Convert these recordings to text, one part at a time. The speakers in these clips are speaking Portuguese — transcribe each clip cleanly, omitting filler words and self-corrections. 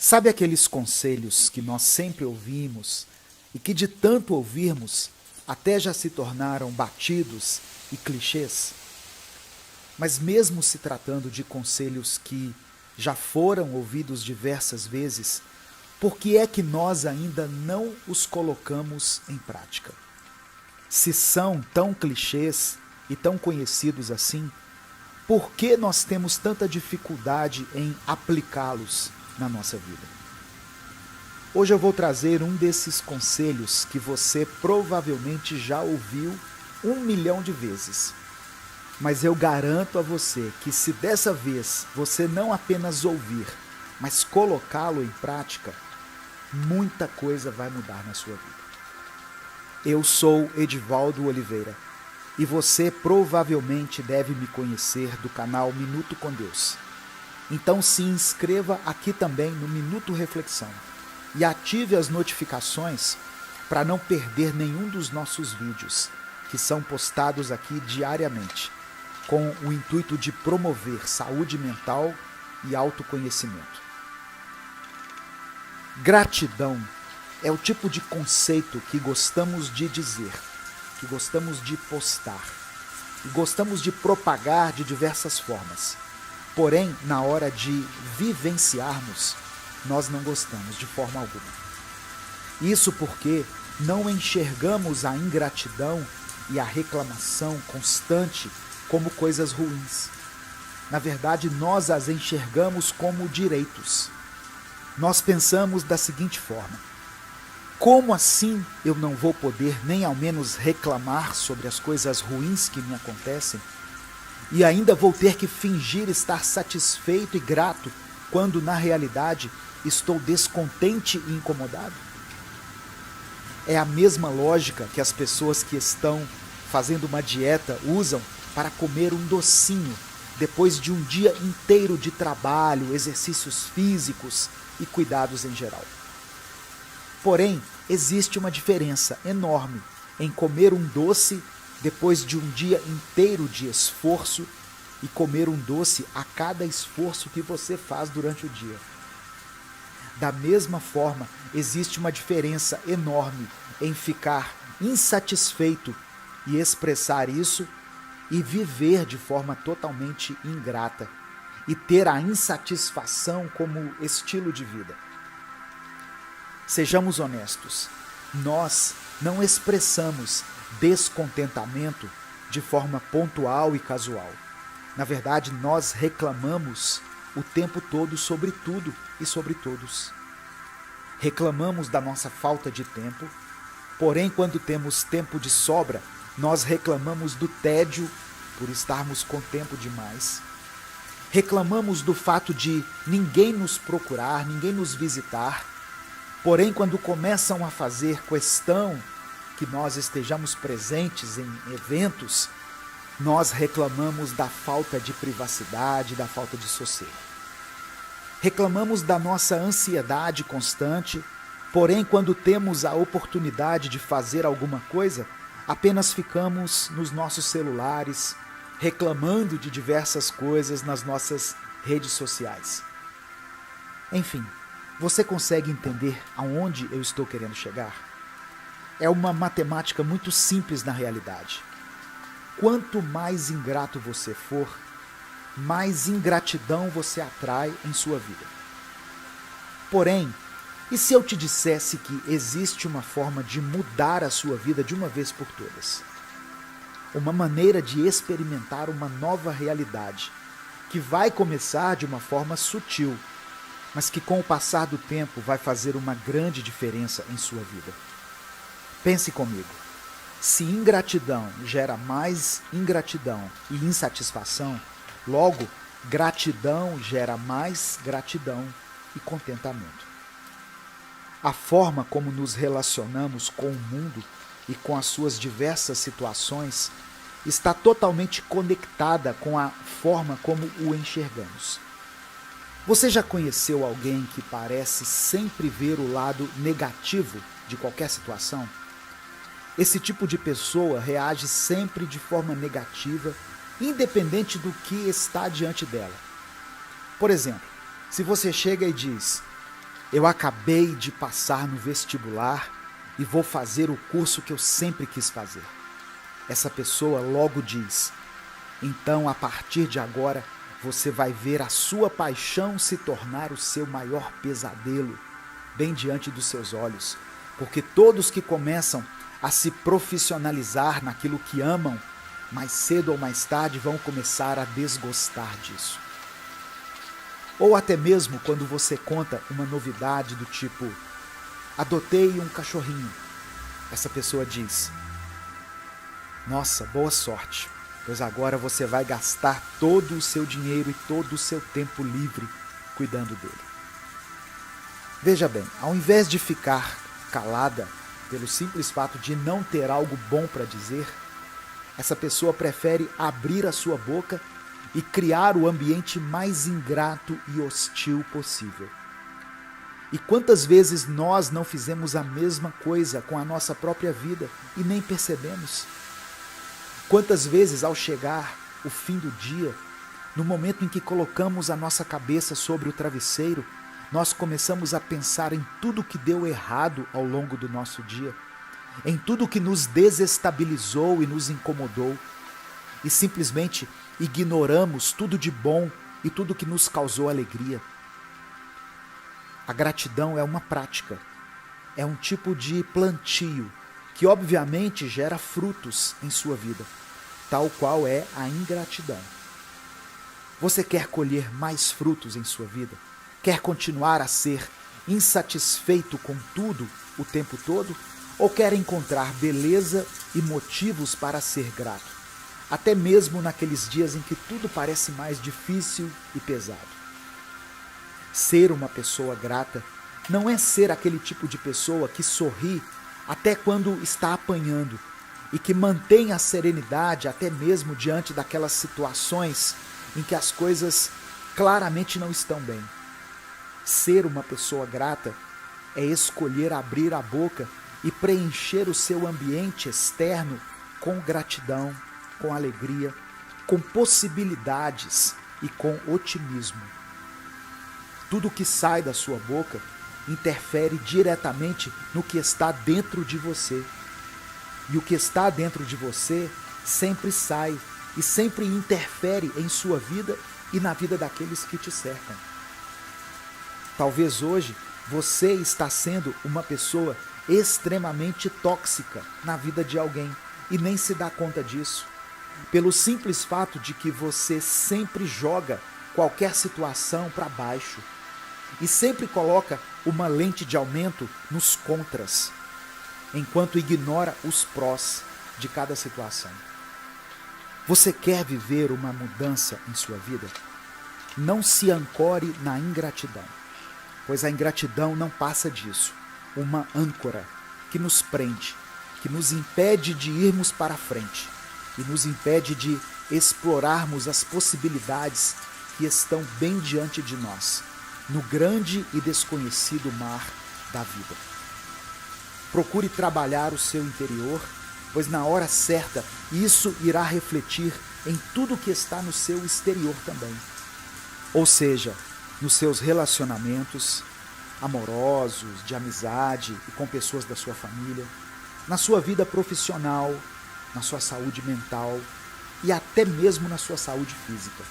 Sabe aqueles conselhos que nós sempre ouvimos e que de tanto ouvirmos até já se tornaram batidos e clichês? Mas mesmo se tratando de conselhos que já foram ouvidos diversas vezes, por que é que nós ainda não os colocamos em prática? Se são tão clichês e tão conhecidos assim, por que nós temos tanta dificuldade em aplicá-los na nossa vida? Hoje eu vou trazer um desses conselhos que você provavelmente já ouviu 1 milhão de vezes. Mas eu garanto a você que se dessa vez você não apenas ouvir, mas colocá-lo em prática, muita coisa vai mudar na sua vida. Eu sou Edivaldo Oliveira e você provavelmente deve me conhecer do canal Minuto com Deus. Então se inscreva aqui também no Minuto Reflexão e ative as notificações para não perder nenhum dos nossos vídeos, que são postados aqui diariamente, com o intuito de promover saúde mental e autoconhecimento. Gratidão é o tipo de conceito que gostamos de dizer, que gostamos de postar e gostamos de propagar de diversas formas. Porém, na hora de vivenciarmos, nós não gostamos de forma alguma. Isso porque não enxergamos a ingratidão e a reclamação constante como coisas ruins. Na verdade, nós as enxergamos como direitos. Nós pensamos da seguinte forma: como assim eu não vou poder nem ao menos reclamar sobre as coisas ruins que me acontecem? E ainda vou ter que fingir estar satisfeito e grato, quando na realidade estou descontente e incomodado? É a mesma lógica que as pessoas que estão fazendo uma dieta usam para comer um docinho depois de um dia inteiro de trabalho, exercícios físicos e cuidados em geral. Porém, existe uma diferença enorme em comer um doce depois de um dia inteiro de esforço e comer um doce a cada esforço que você faz durante o dia. Da mesma forma, existe uma diferença enorme em ficar insatisfeito e expressar isso e viver de forma totalmente ingrata e ter a insatisfação como estilo de vida. Sejamos honestos, nós não expressamos descontentamento de forma pontual e casual. Na verdade, nós reclamamos o tempo todo sobre tudo e sobre todos. Reclamamos da nossa falta de tempo, porém, quando temos tempo de sobra, nós reclamamos do tédio por estarmos com tempo demais. Reclamamos do fato de ninguém nos procurar, ninguém nos visitar. Porém, quando começam a fazer questão que nós estejamos presentes em eventos, nós reclamamos da falta de privacidade, da falta de sossego. Reclamamos da nossa ansiedade constante, porém, quando temos a oportunidade de fazer alguma coisa, apenas ficamos nos nossos celulares, reclamando de diversas coisas nas nossas redes sociais. Enfim, você consegue entender aonde eu estou querendo chegar? É uma matemática muito simples na realidade. Quanto mais ingrato você for, mais ingratidão você atrai em sua vida. Porém, e se eu te dissesse que existe uma forma de mudar a sua vida de uma vez por todas? Uma maneira de experimentar uma nova realidade, que vai começar de uma forma sutil, mas que com o passar do tempo vai fazer uma grande diferença em sua vida. Pense comigo. Se ingratidão gera mais ingratidão e insatisfação, logo, gratidão gera mais gratidão e contentamento. A forma como nos relacionamos com o mundo e com as suas diversas situações está totalmente conectada com a forma como o enxergamos. Você já conheceu alguém que parece sempre ver o lado negativo de qualquer situação? Esse tipo de pessoa reage sempre de forma negativa, independente do que está diante dela. Por exemplo, se você chega e diz: Eu acabei de passar no vestibular e vou fazer o curso que eu sempre quis fazer. Essa pessoa logo diz: então, a partir de agora, você vai ver a sua paixão se tornar o seu maior pesadelo, bem diante dos seus olhos, porque todos que começam a se profissionalizar naquilo que amam, mais cedo ou mais tarde vão começar a desgostar disso. Ou até mesmo quando você conta uma novidade do tipo: adotei um cachorrinho. Essa pessoa diz: nossa, boa sorte, pois agora você vai gastar todo o seu dinheiro e todo o seu tempo livre cuidando dele. Veja bem, ao invés de ficar calada pelo simples fato de não ter algo bom para dizer, essa pessoa prefere abrir a sua boca e criar o ambiente mais ingrato e hostil possível. E quantas vezes nós não fizemos a mesma coisa com a nossa própria vida e nem percebemos? Quantas vezes, ao chegar o fim do dia, no momento em que colocamos a nossa cabeça sobre o travesseiro, nós começamos a pensar em tudo que deu errado ao longo do nosso dia, em tudo que nos desestabilizou e nos incomodou, e simplesmente ignoramos tudo de bom e tudo que nos causou alegria. A gratidão é uma prática, é um tipo de plantio que obviamente gera frutos em sua vida, tal qual é a ingratidão. Você quer colher mais frutos em sua vida? Quer continuar a ser insatisfeito com tudo o tempo todo? Ou quer encontrar beleza e motivos para ser grato, até mesmo naqueles dias em que tudo parece mais difícil e pesado? Ser uma pessoa grata não é ser aquele tipo de pessoa que sorri até quando está apanhando e que mantém a serenidade até mesmo diante daquelas situações em que as coisas claramente não estão bem. Ser uma pessoa grata é escolher abrir a boca e preencher o seu ambiente externo com gratidão, com alegria, com possibilidades e com otimismo. Tudo que sai da sua boca interfere diretamente no que está dentro de você. E o que está dentro de você sempre sai e sempre interfere em sua vida e na vida daqueles que te cercam. Talvez hoje você está sendo uma pessoa extremamente tóxica na vida de alguém e nem se dá conta disso, pelo simples fato de que você sempre joga qualquer situação para baixo e sempre coloca uma lente de aumento nos contras, enquanto ignora os prós de cada situação. Você quer viver uma mudança em sua vida? Não se ancore na ingratidão, pois a ingratidão não passa disso. Uma âncora que nos prende, que nos impede de irmos para frente e nos impede de explorarmos as possibilidades que estão bem diante de nós, no grande e desconhecido mar da vida. Procure trabalhar o seu interior, pois na hora certa isso irá refletir em tudo que está no seu exterior também. Ou seja, nos seus relacionamentos amorosos, de amizade e com pessoas da sua família, na sua vida profissional, na sua saúde mental e até mesmo na sua saúde física.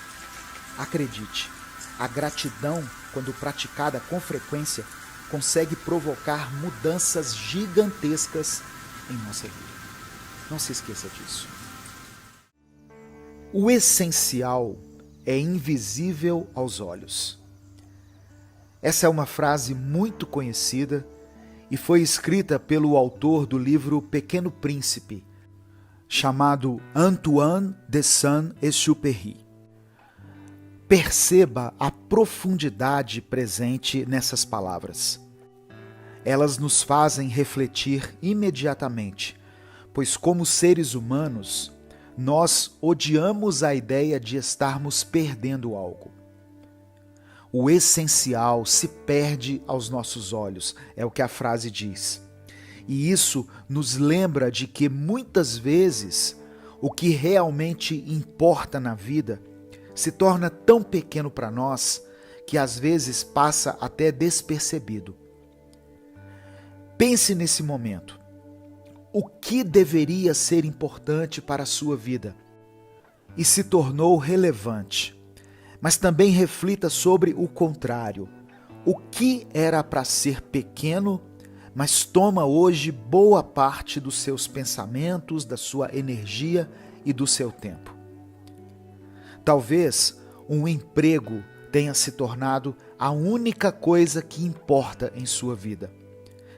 Acredite, a gratidão, quando praticada com frequência, consegue provocar mudanças gigantescas em nossa vida. Não se esqueça disso. O essencial é invisível aos olhos. Essa é uma frase muito conhecida e foi escrita pelo autor do livro Pequeno Príncipe, chamado Antoine de Saint-Exupéry. Perceba a profundidade presente nessas palavras. Elas nos fazem refletir imediatamente, pois como seres humanos, nós odiamos a ideia de estarmos perdendo algo. O essencial se perde aos nossos olhos, é o que a frase diz. E isso nos lembra de que muitas vezes o que realmente importa na vida se torna tão pequeno para nós que às vezes passa até despercebido. Pense nesse momento. O que deveria ser importante para a sua vida e se tornou relevante? Mas também reflita sobre o contrário. O que era para ser pequeno, mas toma hoje boa parte dos seus pensamentos, da sua energia e do seu tempo. Talvez um emprego tenha se tornado a única coisa que importa em sua vida,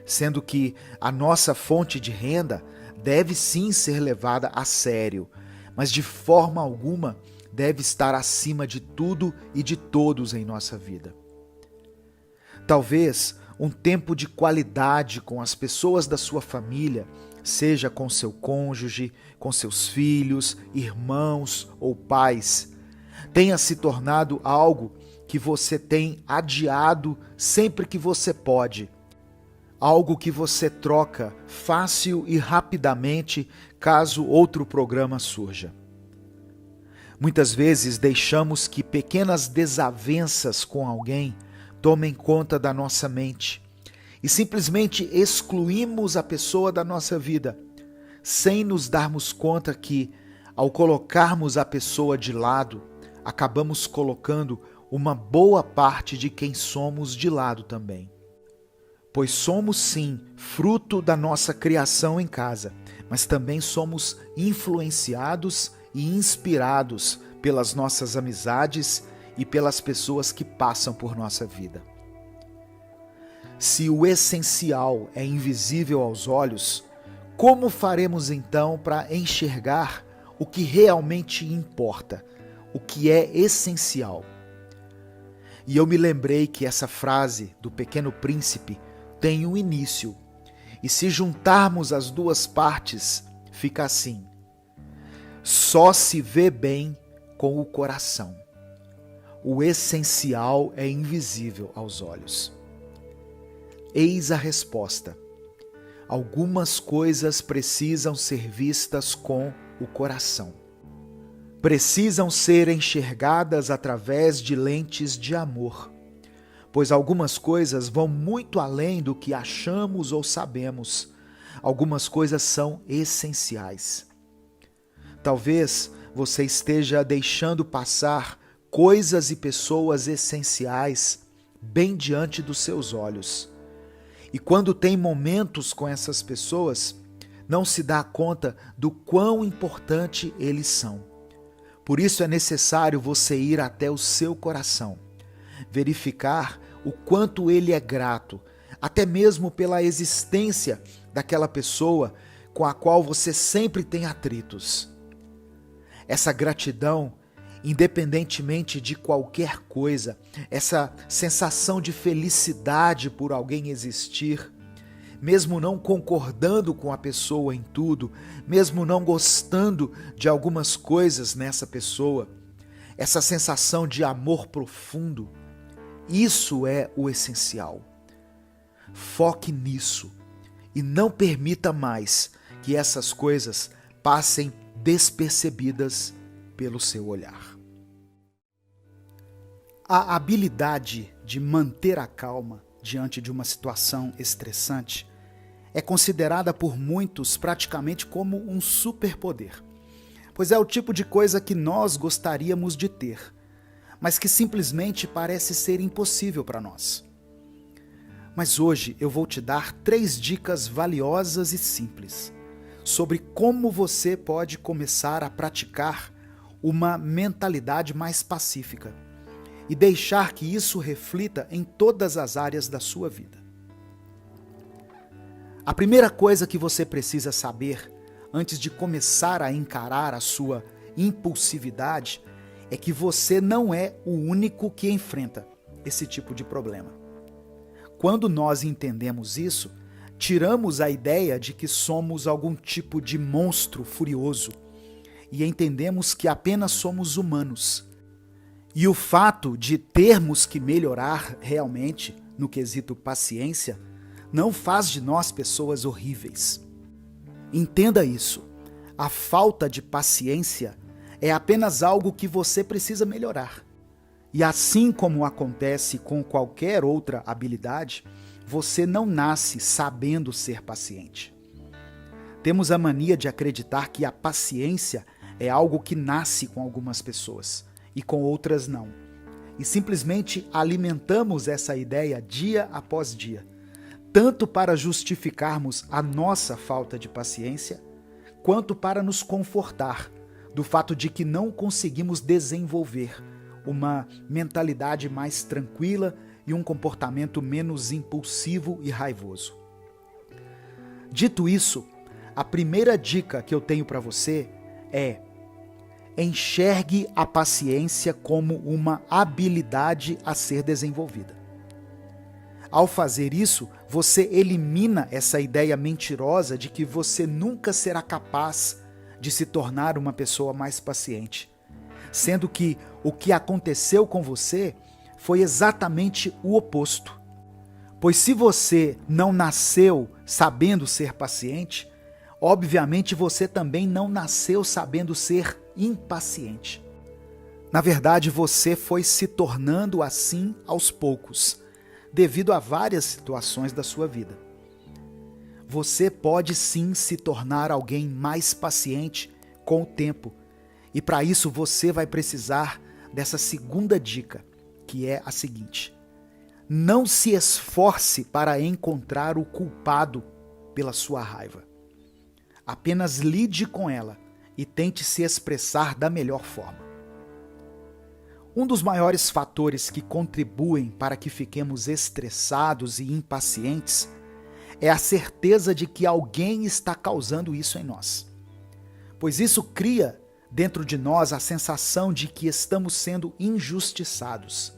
sendo que a nossa fonte de renda deve sim ser levada a sério, mas de forma alguma deve estar acima de tudo e de todos em nossa vida. Talvez um tempo de qualidade com as pessoas da sua família, seja com seu cônjuge, com seus filhos, irmãos ou pais, tenha se tornado algo que você tem adiado sempre que você pode, algo que você troca fácil e rapidamente caso outro programa surja. Muitas vezes deixamos que pequenas desavenças com alguém tomem conta da nossa mente e simplesmente excluímos a pessoa da nossa vida, sem nos darmos conta que, ao colocarmos a pessoa de lado, acabamos colocando uma boa parte de quem somos de lado também. Pois somos sim fruto da nossa criação em casa, mas também somos influenciados e inspirados pelas nossas amizades e pelas pessoas que passam por nossa vida. Se o essencial é invisível aos olhos, como faremos então para enxergar o que realmente importa, o que é essencial? E eu me lembrei que essa frase do Pequeno Príncipe tem um início, e se juntarmos as duas partes, fica assim: só se vê bem com o coração. O essencial é invisível aos olhos. Eis a resposta. Algumas coisas precisam ser vistas com o coração. Precisam ser enxergadas através de lentes de amor, pois algumas coisas vão muito além do que achamos ou sabemos. Algumas coisas são essenciais. Talvez você esteja deixando passar coisas e pessoas essenciais bem diante dos seus olhos. E quando tem momentos com essas pessoas, não se dá conta do quão importante eles são. Por isso é necessário você ir até o seu coração, verificar o quanto ele é grato, até mesmo pela existência daquela pessoa com a qual você sempre tem atritos. Essa gratidão, independentemente de qualquer coisa, essa sensação de felicidade por alguém existir, mesmo não concordando com a pessoa em tudo, mesmo não gostando de algumas coisas nessa pessoa, essa sensação de amor profundo, isso é o essencial. Foque nisso e não permita mais que essas coisas passem despercebidas pelo seu olhar. A habilidade de manter a calma diante de uma situação estressante é considerada por muitos praticamente como um superpoder, pois é o tipo de coisa que nós gostaríamos de ter, mas que simplesmente parece ser impossível para nós. Mas hoje eu vou te dar 3 dicas valiosas e simples sobre como você pode começar a praticar uma mentalidade mais pacífica e deixar que isso reflita em todas as áreas da sua vida. A primeira coisa que você precisa saber antes de começar a encarar a sua impulsividade é que você não é o único que enfrenta esse tipo de problema. Quando nós entendemos isso, tiramos a ideia de que somos algum tipo de monstro furioso e entendemos que apenas somos humanos. E o fato de termos que melhorar realmente no quesito paciência não faz de nós pessoas horríveis. Entenda isso. A falta de paciência é apenas algo que você precisa melhorar. E assim como acontece com qualquer outra habilidade, você não nasce sabendo ser paciente. Temos a mania de acreditar que a paciência é algo que nasce com algumas pessoas e com outras não. E simplesmente alimentamos essa ideia dia após dia, tanto para justificarmos a nossa falta de paciência, quanto para nos confortar do fato de que não conseguimos desenvolver uma mentalidade mais tranquila e um comportamento menos impulsivo e raivoso. Dito isso, a primeira dica que eu tenho para você é: enxergue a paciência como uma habilidade a ser desenvolvida. Ao fazer isso, você elimina essa ideia mentirosa de que você nunca será capaz de se tornar uma pessoa mais paciente, sendo que o que aconteceu com você foi exatamente o oposto. Pois se você não nasceu sabendo ser paciente, obviamente você também não nasceu sabendo ser impaciente. Na verdade, você foi se tornando assim aos poucos, devido a várias situações da sua vida. Você pode sim se tornar alguém mais paciente com o tempo, e para isso você vai precisar dessa segunda dica, que é a seguinte: não se esforce para encontrar o culpado pela sua raiva. Apenas lide com ela e tente se expressar da melhor forma. Um dos maiores fatores que contribuem para que fiquemos estressados e impacientes é a certeza de que alguém está causando isso em nós. Pois isso cria dentro de nós a sensação de que estamos sendo injustiçados.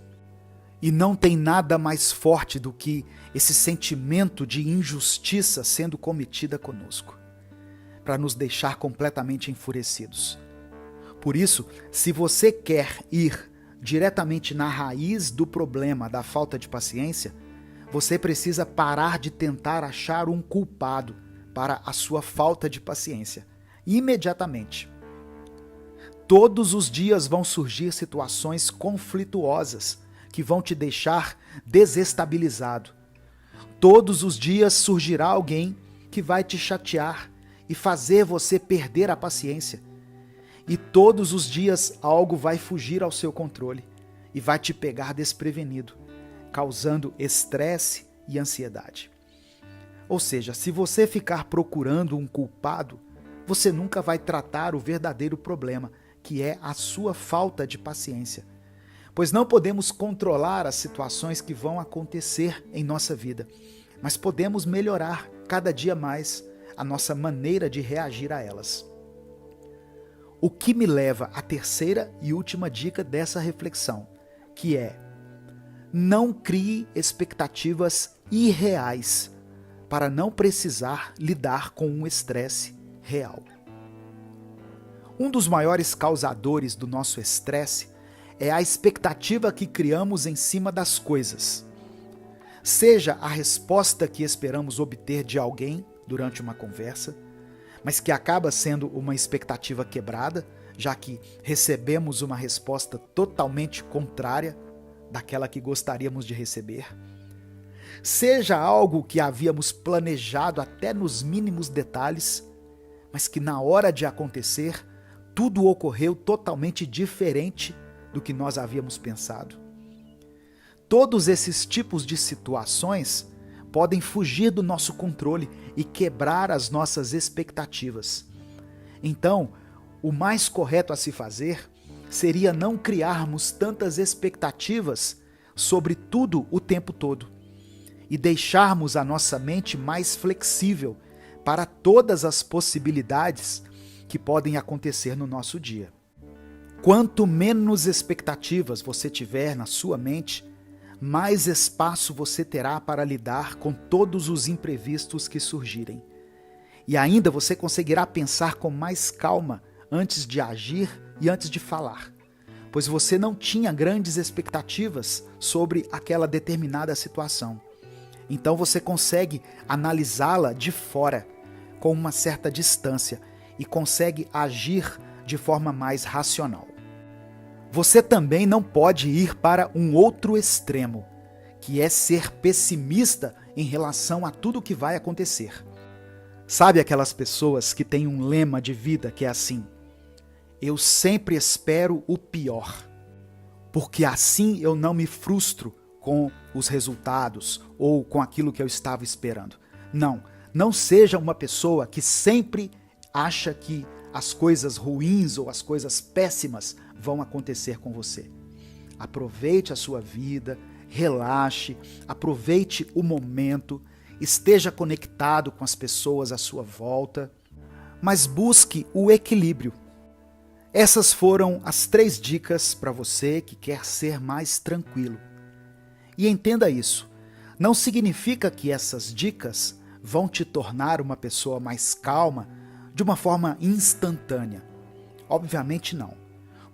E não tem nada mais forte do que esse sentimento de injustiça sendo cometida conosco, para nos deixar completamente enfurecidos. Por isso, se você quer ir diretamente na raiz do problema da falta de paciência, você precisa parar de tentar achar um culpado para a sua falta de paciência, imediatamente. Todos os dias vão surgir situações conflituosas que vão te deixar desestabilizado. Todos os dias surgirá alguém que vai te chatear e fazer você perder a paciência. E todos os dias algo vai fugir ao seu controle e vai te pegar desprevenido, causando estresse e ansiedade. Ou seja, se você ficar procurando um culpado, você nunca vai tratar o verdadeiro problema, que é a sua falta de paciência. Pois não podemos controlar as situações que vão acontecer em nossa vida, mas podemos melhorar cada dia mais a nossa maneira de reagir a elas. O que me leva à terceira e última dica dessa reflexão, que é: não crie expectativas irreais para não precisar lidar com um estresse real. Um dos maiores causadores do nosso estresse é a expectativa que criamos em cima das coisas. Seja a resposta que esperamos obter de alguém durante uma conversa, mas que acaba sendo uma expectativa quebrada, já que recebemos uma resposta totalmente contrária daquela que gostaríamos de receber. Seja algo que havíamos planejado até nos mínimos detalhes, mas que na hora de acontecer, tudo ocorreu totalmente diferente do que nós havíamos pensado. Todos esses tipos de situações podem fugir do nosso controle e quebrar as nossas expectativas. Então, o mais correto a se fazer seria não criarmos tantas expectativas sobre tudo o tempo todo e deixarmos a nossa mente mais flexível para todas as possibilidades que podem acontecer no nosso dia. Quanto menos expectativas você tiver na sua mente, mais espaço você terá para lidar com todos os imprevistos que surgirem. E ainda você conseguirá pensar com mais calma antes de agir e antes de falar, pois você não tinha grandes expectativas sobre aquela determinada situação. Então você consegue analisá-la de fora, com uma certa distância, e consegue agir de forma mais racional. Você também não pode ir para um outro extremo, que é ser pessimista em relação a tudo que vai acontecer. Sabe aquelas pessoas que têm um lema de vida que é assim: eu sempre espero o pior, porque assim eu não me frustro com os resultados ou com aquilo que eu estava esperando. Não seja uma pessoa que sempre acha que as coisas ruins ou as coisas péssimas vão acontecer com você. Aproveite a sua vida, relaxe, aproveite o momento, esteja conectado com as pessoas à sua volta, mas busque o equilíbrio. Essas foram as 3 dicas para você que quer ser mais tranquilo. E entenda isso, não significa que essas dicas vão te tornar uma pessoa mais calma de uma forma instantânea. Obviamente não.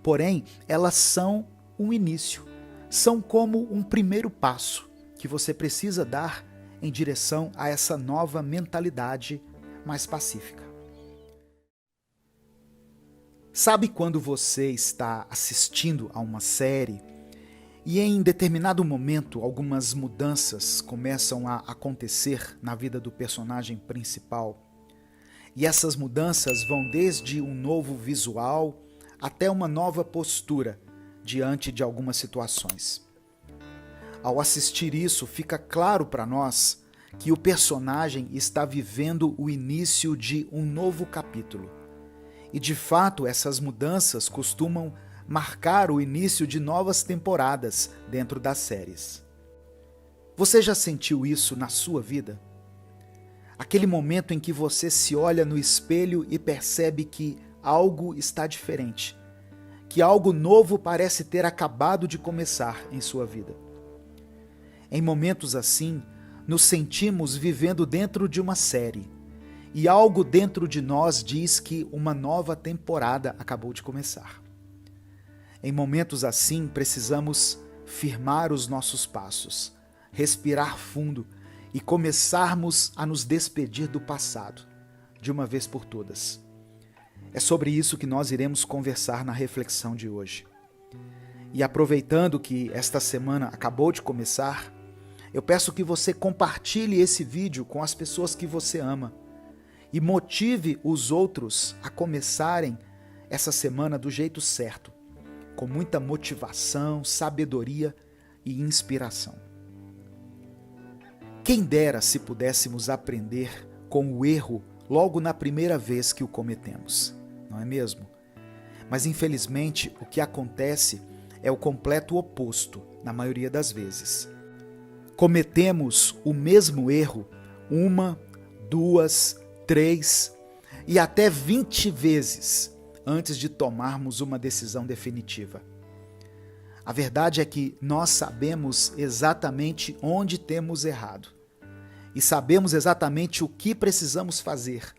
Porém, elas são um início, são como um primeiro passo que você precisa dar em direção a essa nova mentalidade mais pacífica. Sabe quando você está assistindo a uma série e em determinado momento algumas mudanças começam a acontecer na vida do personagem principal? E essas mudanças vão desde um novo visual até uma nova postura diante de algumas situações. Ao assistir isso, fica claro para nós que o personagem está vivendo o início de um novo capítulo. E de fato, essas mudanças costumam marcar o início de novas temporadas dentro das séries. Você já sentiu isso na sua vida? Aquele momento em que você se olha no espelho e percebe que algo está diferente, que algo novo parece ter acabado de começar em sua vida. Em momentos assim, nos sentimos vivendo dentro de uma série, e algo dentro de nós diz que uma nova temporada acabou de começar. Em momentos assim, precisamos firmar os nossos passos, respirar fundo e começarmos a nos despedir do passado, de uma vez por todas. É sobre isso que nós iremos conversar na reflexão de hoje. E aproveitando que esta semana acabou de começar, eu peço que você compartilhe esse vídeo com as pessoas que você ama e motive os outros a começarem essa semana do jeito certo, com muita motivação, sabedoria e inspiração. Quem dera se pudéssemos aprender com o erro logo na primeira vez que o cometemos, não é mesmo? Mas infelizmente o que acontece é o completo oposto na maioria das vezes. Cometemos o mesmo erro 1, 2, 3 e até 20 vezes antes de tomarmos uma decisão definitiva. A verdade é que nós sabemos exatamente onde temos errado e sabemos exatamente o que precisamos fazer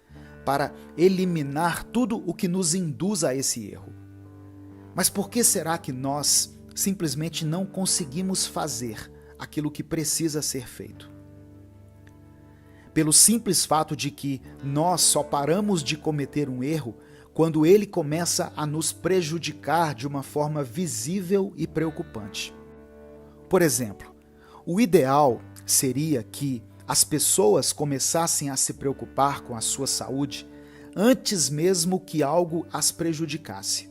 para eliminar tudo o que nos induz a esse erro. Mas por que será que nós simplesmente não conseguimos fazer aquilo que precisa ser feito? Pelo simples fato de que nós só paramos de cometer um erro quando ele começa a nos prejudicar de uma forma visível e preocupante. Por exemplo, o ideal seria que as pessoas começassem a se preocupar com a sua saúde antes mesmo que algo as prejudicasse.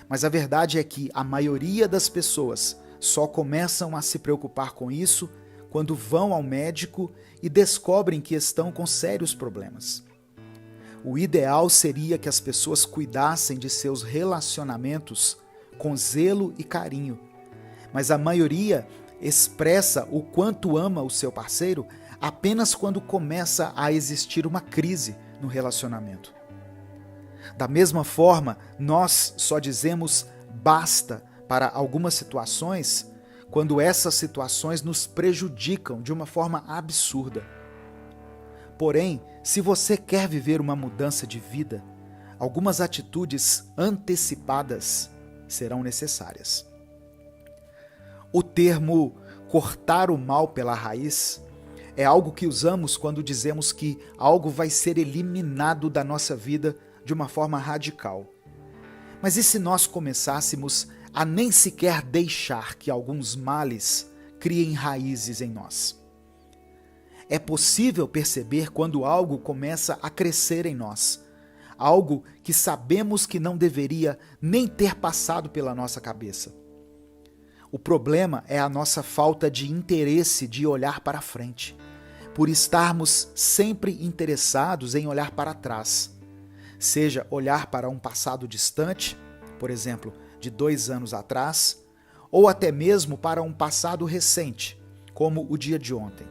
Mas a verdade é que a maioria das pessoas só começam a se preocupar com isso quando vão ao médico e descobrem que estão com sérios problemas. O ideal seria que as pessoas cuidassem de seus relacionamentos com zelo e carinho, mas a maioria expressa o quanto ama o seu parceiro apenas quando começa a existir uma crise no relacionamento. Da mesma forma, nós só dizemos basta para algumas situações quando essas situações nos prejudicam de uma forma absurda. Porém, se você quer viver uma mudança de vida, algumas atitudes antecipadas serão necessárias. O termo cortar o mal pela raiz é algo que usamos quando dizemos que algo vai ser eliminado da nossa vida de uma forma radical. Mas e se nós começássemos a nem sequer deixar que alguns males criem raízes em nós. É possível perceber quando algo começa a crescer em nós, algo que sabemos que não deveria nem ter passado pela nossa cabeça. O problema é a nossa falta de interesse de olhar para frente, por estarmos sempre interessados em olhar para trás, seja olhar para um passado distante, por exemplo, de 2 anos atrás, ou até mesmo para um passado recente, como o dia de ontem.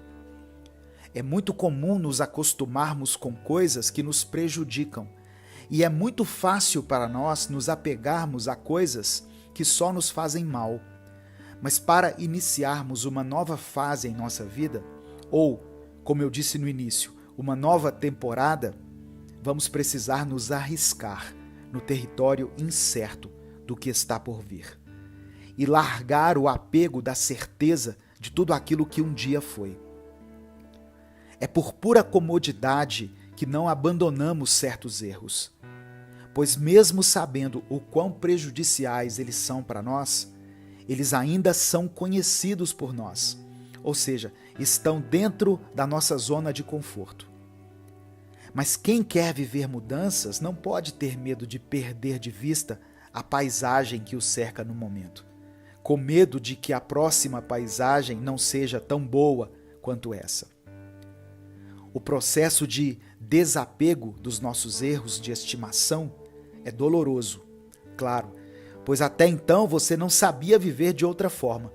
É muito comum nos acostumarmos com coisas que nos prejudicam, e é muito fácil para nós nos apegarmos a coisas que só nos fazem mal. Mas para iniciarmos uma nova fase em nossa vida, ou, como eu disse no início, uma nova temporada, vamos precisar nos arriscar no território incerto do que está por vir e largar o apego da certeza de tudo aquilo que um dia foi. É por pura comodidade que não abandonamos certos erros, pois mesmo sabendo o quão prejudiciais eles são para nós, eles ainda são conhecidos por nós, ou seja, estão dentro da nossa zona de conforto. Mas quem quer viver mudanças não pode ter medo de perder de vista a paisagem que o cerca no momento, com medo de que a próxima paisagem não seja tão boa quanto essa. O processo de desapego dos nossos erros de estimação é doloroso, claro, pois até então você não sabia viver de outra forma.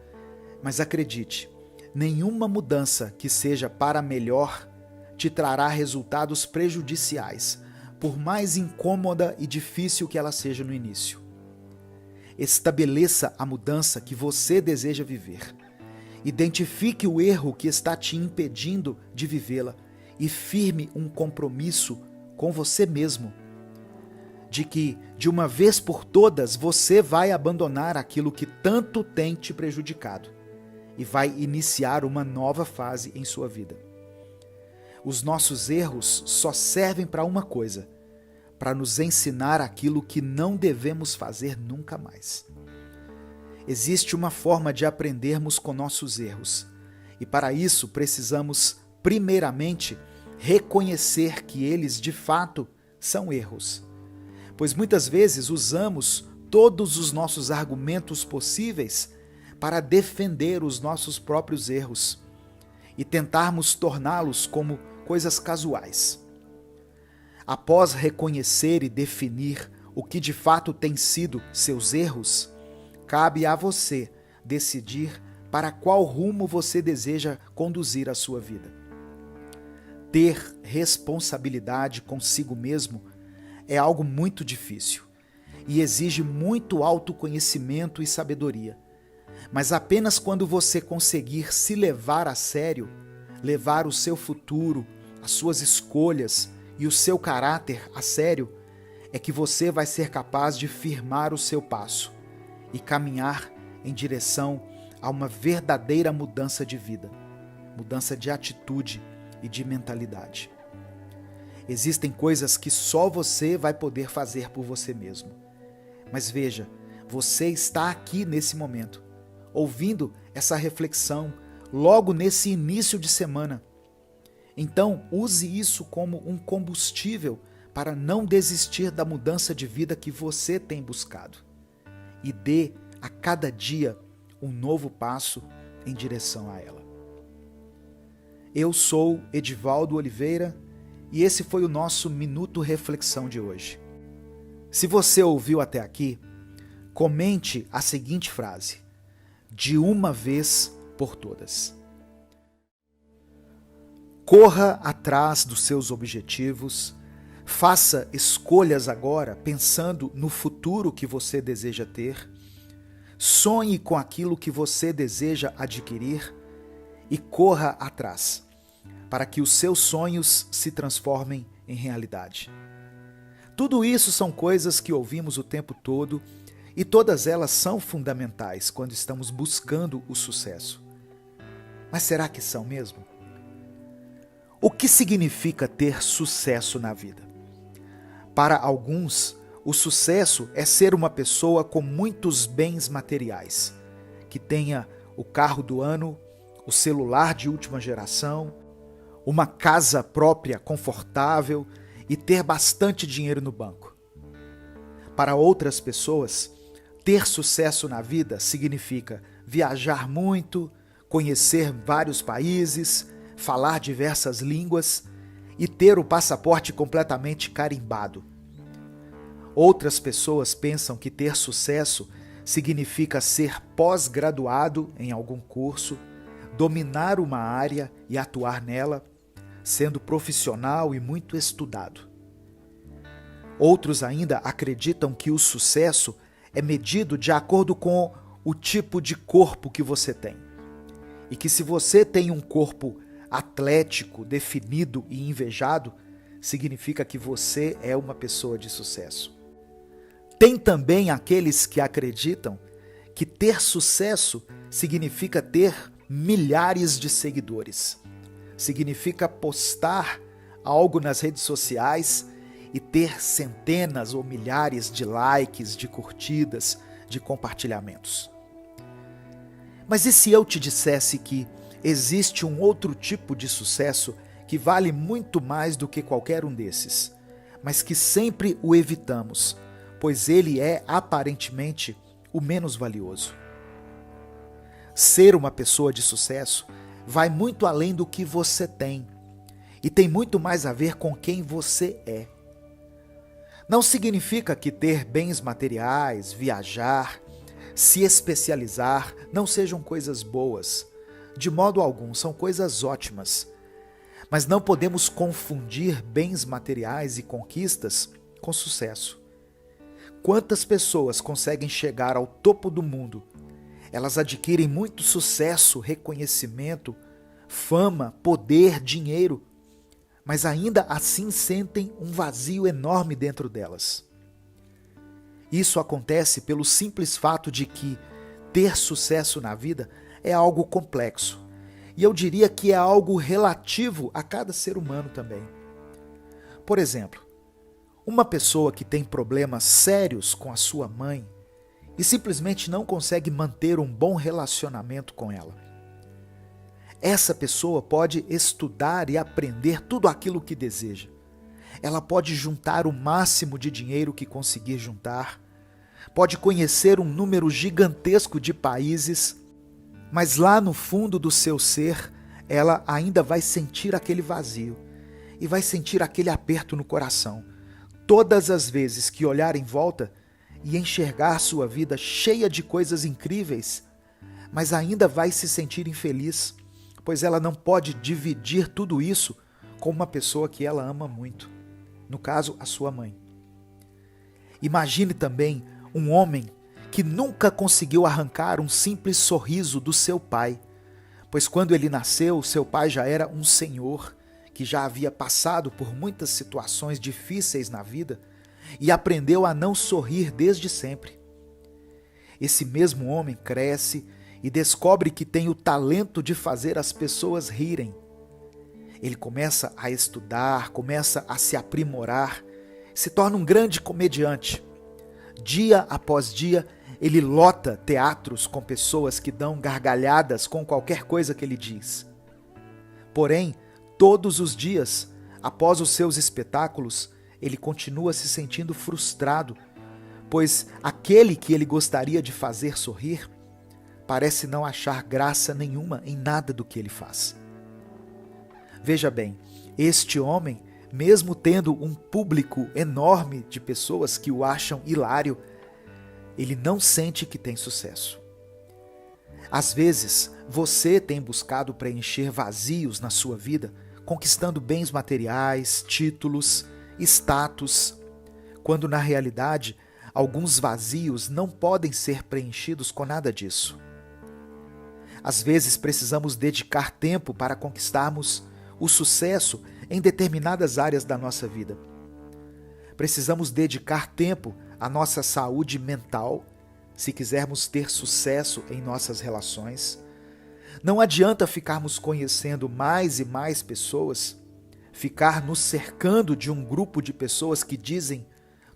Mas acredite, nenhuma mudança que seja para melhor te trará resultados prejudiciais, por mais incômoda e difícil que ela seja no início. Estabeleça a mudança que você deseja viver. Identifique o erro que está te impedindo de vivê-la e firme um compromisso com você mesmo, de que, de uma vez por todas, você vai abandonar aquilo que tanto tem te prejudicado e vai iniciar uma nova fase em sua vida. Os nossos erros só servem para uma coisa: para nos ensinar aquilo que não devemos fazer nunca mais. Existe uma forma de aprendermos com nossos erros, e para isso precisamos, primeiramente, reconhecer que eles de fato são erros. Pois muitas vezes usamos todos os nossos argumentos possíveis para defender os nossos próprios erros e tentarmos torná-los como coisas casuais. Após reconhecer e definir o que de fato tem sido seus erros, cabe a você decidir para qual rumo você deseja conduzir a sua vida. Ter responsabilidade consigo mesmo é algo muito difícil e exige muito autoconhecimento e sabedoria. Mas apenas quando você conseguir se levar a sério, levar o seu futuro, as suas escolhas e o seu caráter a sério, é que você vai ser capaz de firmar o seu passo e caminhar em direção a uma verdadeira mudança de vida, mudança de atitude e de mentalidade. Existem coisas que só você vai poder fazer por você mesmo. Mas veja, você está aqui nesse momento, ouvindo essa reflexão logo nesse início de semana. Então, use isso como um combustível para não desistir da mudança de vida que você tem buscado. E dê a cada dia um novo passo em direção a ela. Eu sou Edivaldo Oliveira e esse foi o nosso Minuto Reflexão de hoje. Se você ouviu até aqui, comente a seguinte frase: de uma vez por todas. Corra atrás dos seus objetivos, faça escolhas agora pensando no futuro que você deseja ter, sonhe com aquilo que você deseja adquirir e corra atrás, para que os seus sonhos se transformem em realidade. Tudo isso são coisas que ouvimos o tempo todo e todas elas são fundamentais quando estamos buscando o sucesso. Mas será que são mesmo? O que significa ter sucesso na vida? Para alguns, O sucesso é ser uma pessoa com muitos bens materiais, que tenha o carro do ano, o celular de última geração, uma casa própria confortável e ter bastante dinheiro no banco. Para outras pessoas, ter sucesso na vida significa viajar muito, conhecer vários países, falar diversas línguas e ter o passaporte completamente carimbado. Outras pessoas pensam que ter sucesso significa ser pós-graduado em algum curso, dominar uma área e atuar nela, sendo profissional e muito estudado. Outros ainda acreditam que o sucesso é medido de acordo com o tipo de corpo que você tem. E que se você tem um corpo atlético, definido e invejado, significa que você é uma pessoa de sucesso. Tem também aqueles que acreditam que ter sucesso significa ter milhares de seguidores. Significa postar algo nas redes sociais e ter centenas ou milhares de likes, de curtidas, de compartilhamentos. Mas e se eu te dissesse que existe um outro tipo de sucesso que vale muito mais do que qualquer um desses, mas que sempre o evitamos, pois ele é aparentemente o menos valioso? Ser uma pessoa de sucesso vai muito além do que você tem e tem muito mais a ver com quem você é. Não significa que ter bens materiais, viajar, se especializar não sejam coisas boas. De modo algum, são coisas ótimas. Mas não podemos confundir bens materiais e conquistas com sucesso. Quantas pessoas conseguem chegar ao topo do mundo? Elas adquirem muito sucesso, reconhecimento, fama, poder, dinheiro, mas ainda assim sentem um vazio enorme dentro delas. Isso acontece pelo simples fato de que ter sucesso na vida é algo complexo. E eu diria que é algo relativo a cada ser humano também. Por exemplo, uma pessoa que tem problemas sérios com a sua mãe e simplesmente não consegue manter um bom relacionamento com ela. Essa pessoa pode estudar e aprender tudo aquilo que deseja. Ela pode juntar o máximo de dinheiro que conseguir juntar, pode conhecer um número gigantesco de países, mas lá no fundo do seu ser, ela ainda vai sentir aquele vazio e vai sentir aquele aperto no coração. Todas as vezes que olhar em volta e enxergar sua vida cheia de coisas incríveis, mas ainda vai se sentir infeliz, pois ela não pode dividir tudo isso com uma pessoa que ela ama muito, no caso, a sua mãe. Imagine também um homem que nunca conseguiu arrancar um simples sorriso do seu pai, pois quando ele nasceu, seu pai já era um senhor que já havia passado por muitas situações difíceis na vida e aprendeu a não sorrir desde sempre. Esse mesmo homem cresce e descobre que tem o talento de fazer as pessoas rirem. Ele começa a estudar, começa a se aprimorar, se torna um grande comediante. Dia após dia, ele lota teatros com pessoas que dão gargalhadas com qualquer coisa que ele diz. Porém, todos os dias, após os seus espetáculos, ele continua se sentindo frustrado, pois aquele que ele gostaria de fazer sorrir parece não achar graça nenhuma em nada do que ele faz. Veja bem, este homem, mesmo tendo um público enorme de pessoas que o acham hilário, ele não sente que tem sucesso. Às vezes, você tem buscado preencher vazios na sua vida, conquistando bens materiais, títulos, status, quando na realidade, alguns vazios não podem ser preenchidos com nada disso. Às vezes, precisamos dedicar tempo para conquistarmos o sucesso em determinadas áreas da nossa vida. Precisamos dedicar tempo à nossa saúde mental, se quisermos ter sucesso em nossas relações. Não adianta ficarmos conhecendo mais e mais pessoas, ficar nos cercando de um grupo de pessoas que dizem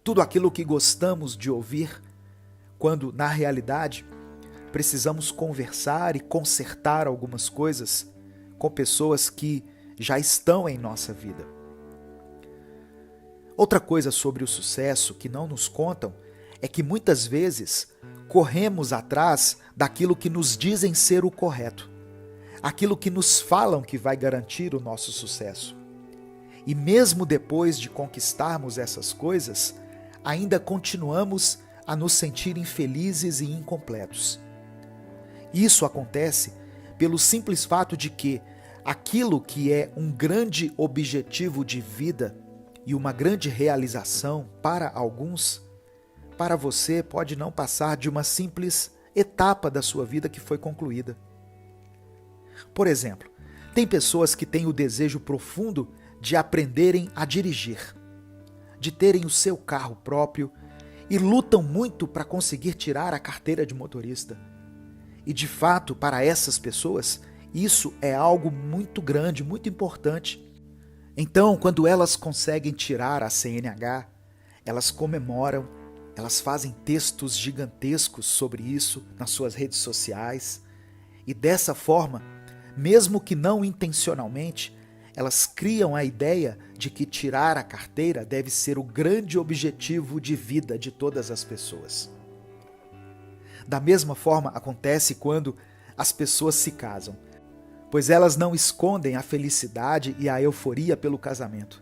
tudo aquilo que gostamos de ouvir, quando, na realidade, precisamos conversar e consertar algumas coisas com pessoas que já estão em nossa vida. Outra coisa sobre o sucesso que não nos contam é que muitas vezes corremos atrás daquilo que nos dizem ser o correto, aquilo que nos falam que vai garantir o nosso sucesso. E mesmo depois de conquistarmos essas coisas, ainda continuamos a nos sentir infelizes e incompletos. Isso acontece pelo simples fato de que aquilo que é um grande objetivo de vida e uma grande realização para alguns, para você pode não passar de uma simples etapa da sua vida que foi concluída. Por exemplo, tem pessoas que têm o desejo profundo de aprenderem a dirigir, de terem o seu carro próprio e lutam muito para conseguir tirar a carteira de motorista. E de fato, para essas pessoas, isso é algo muito grande, muito importante. Então, quando elas conseguem tirar a CNH, elas comemoram, elas fazem textos gigantescos sobre isso nas suas redes sociais. E dessa forma, mesmo que não intencionalmente, elas criam a ideia de que tirar a carteira deve ser o grande objetivo de vida de todas as pessoas. Da mesma forma acontece quando as pessoas se casam, pois elas não escondem a felicidade e a euforia pelo casamento.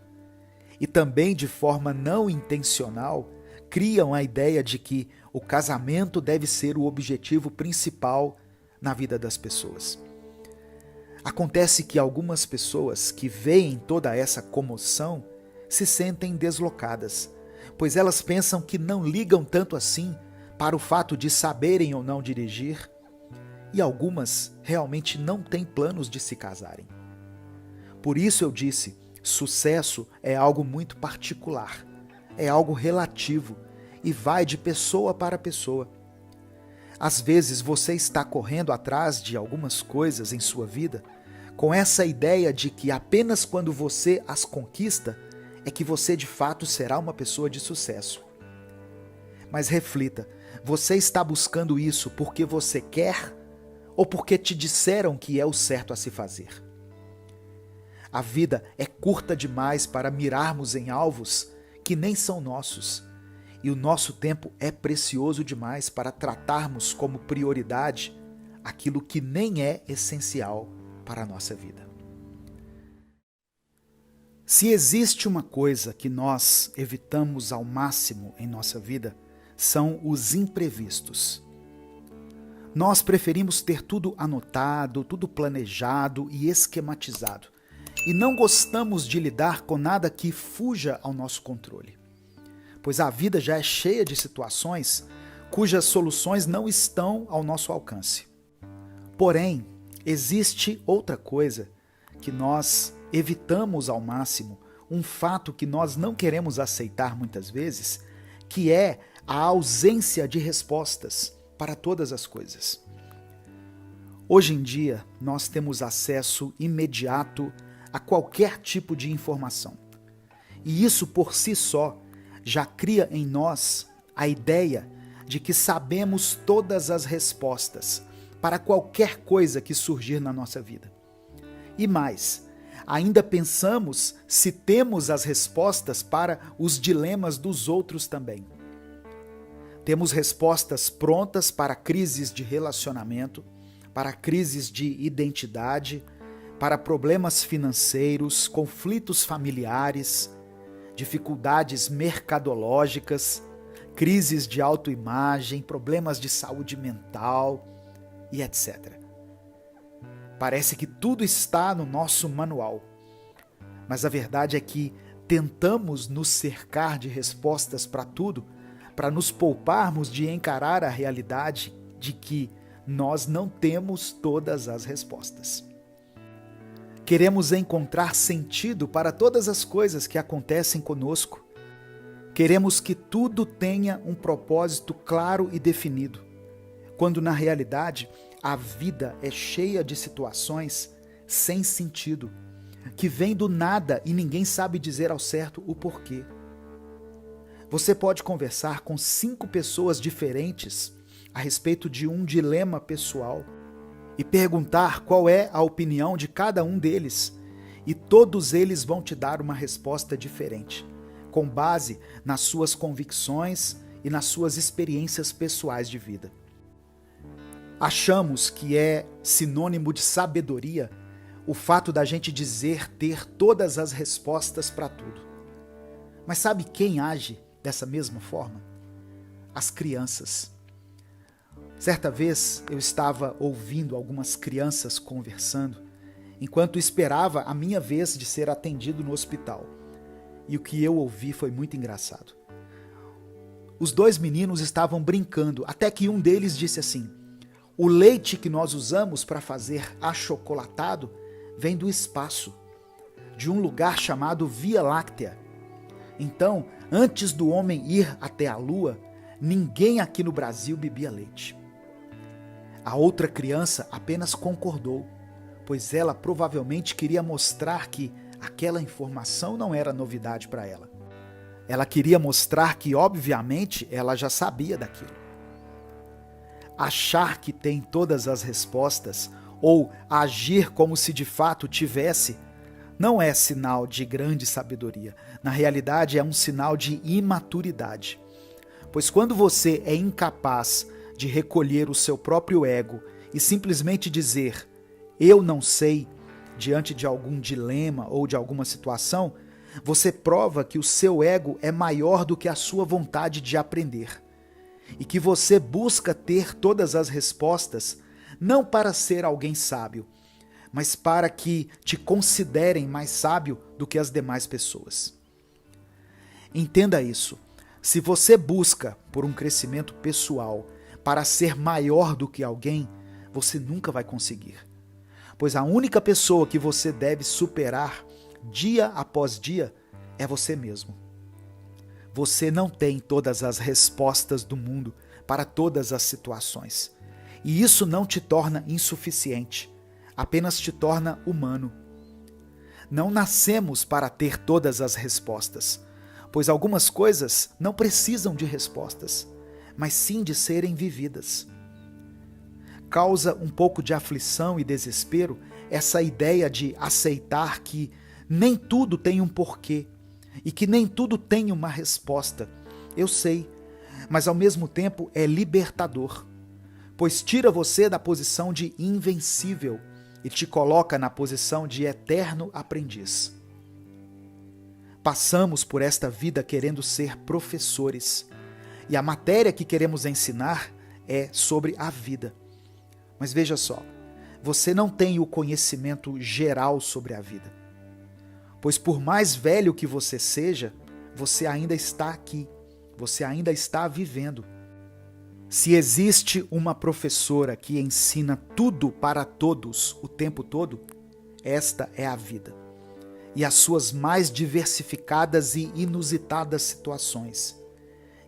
E também, de forma não intencional, criam a ideia de que o casamento deve ser o objetivo principal na vida das pessoas. Acontece que algumas pessoas que veem toda essa comoção se sentem deslocadas, pois elas pensam que não ligam tanto assim para o fato de saberem ou não dirigir, e algumas realmente não têm planos de se casarem. Por isso eu disse, sucesso é algo muito particular, é algo relativo e vai de pessoa para pessoa. Às vezes você está correndo atrás de algumas coisas em sua vida com essa ideia de que apenas quando você as conquista é que você de fato será uma pessoa de sucesso. Mas reflita, você está buscando isso porque você quer ou porque te disseram que é o certo a se fazer? A vida é curta demais para mirarmos em alvos que nem são nossos, e o nosso tempo é precioso demais para tratarmos como prioridade aquilo que nem é essencial para a nossa vida. Se existe uma coisa que nós evitamos ao máximo em nossa vida, são os imprevistos. Nós preferimos ter tudo anotado, tudo planejado e esquematizado, e não gostamos de lidar com nada que fuja ao nosso controle, pois a vida já é cheia de situações cujas soluções não estão ao nosso alcance. Porém, existe outra coisa que nós evitamos ao máximo, um fato que nós não queremos aceitar muitas vezes, que é a ausência de respostas para todas as coisas. Hoje em dia, nós temos acesso imediato a qualquer tipo de informação. E isso por si só já cria em nós a ideia de que sabemos todas as respostas para qualquer coisa que surgir na nossa vida. E mais, ainda pensamos se temos as respostas para os dilemas dos outros também. Temos respostas prontas para crises de relacionamento, para crises de identidade, para problemas financeiros, conflitos familiares, dificuldades mercadológicas, crises de autoimagem, problemas de saúde mental e etc. Parece que tudo está no nosso manual, mas a verdade é que tentamos nos cercar de respostas para tudo, para nos pouparmos de encarar a realidade de que nós não temos todas as respostas. Queremos encontrar sentido para todas as coisas que acontecem conosco. Queremos que tudo tenha um propósito claro e definido, quando na realidade a vida é cheia de situações sem sentido, que vêm do nada e ninguém sabe dizer ao certo o porquê. Você pode conversar com 5 pessoas diferentes a respeito de um dilema pessoal e perguntar qual é a opinião de cada um deles, e todos eles vão te dar uma resposta diferente, com base nas suas convicções e nas suas experiências pessoais de vida. Achamos que é sinônimo de sabedoria o fato da gente dizer ter todas as respostas para tudo. Mas sabe quem age dessa mesma forma? As crianças. Certa vez eu estava ouvindo algumas crianças conversando enquanto esperava a minha vez de ser atendido no hospital. E o que eu ouvi foi muito engraçado. Os 2 meninos estavam brincando, até que um deles disse assim: o leite que nós usamos para fazer achocolatado vem do espaço, de um lugar chamado Via Láctea. Então, antes do homem ir até a Lua, ninguém aqui no Brasil bebia leite. A outra criança apenas concordou, pois ela provavelmente queria mostrar que aquela informação não era novidade para ela. Ela queria mostrar que, obviamente, ela já sabia daquilo. Achar que tem todas as respostas ou agir como se de fato tivesse não é sinal de grande sabedoria. Na realidade, é um sinal de imaturidade. Pois quando você é incapaz de recolher o seu próprio ego e simplesmente dizer eu não sei diante de algum dilema ou de alguma situação, você prova que o seu ego é maior do que a sua vontade de aprender e que você busca ter todas as respostas não para ser alguém sábio, mas para que te considerem mais sábio do que as demais pessoas. Entenda isso. Se você busca por um crescimento pessoal para ser maior do que alguém, você nunca vai conseguir. Pois a única pessoa que você deve superar dia após dia é você mesmo. Você não tem todas as respostas do mundo para todas as situações. E isso não te torna insuficiente, apenas te torna humano. Não nascemos para ter todas as respostas, pois algumas coisas não precisam de respostas, mas sim de serem vividas. Causa um pouco de aflição e desespero essa ideia de aceitar que nem tudo tem um porquê e que nem tudo tem uma resposta. Eu sei, mas ao mesmo tempo é libertador, pois tira você da posição de invencível e te coloca na posição de eterno aprendiz. Passamos por esta vida querendo ser professores, e a matéria que queremos ensinar é sobre a vida. Mas veja só, você não tem o conhecimento geral sobre a vida. Pois por mais velho que você seja, você ainda está aqui, você ainda está vivendo. Se existe uma professora que ensina tudo para todos o tempo todo, esta é a vida. E as suas mais diversificadas e inusitadas situações.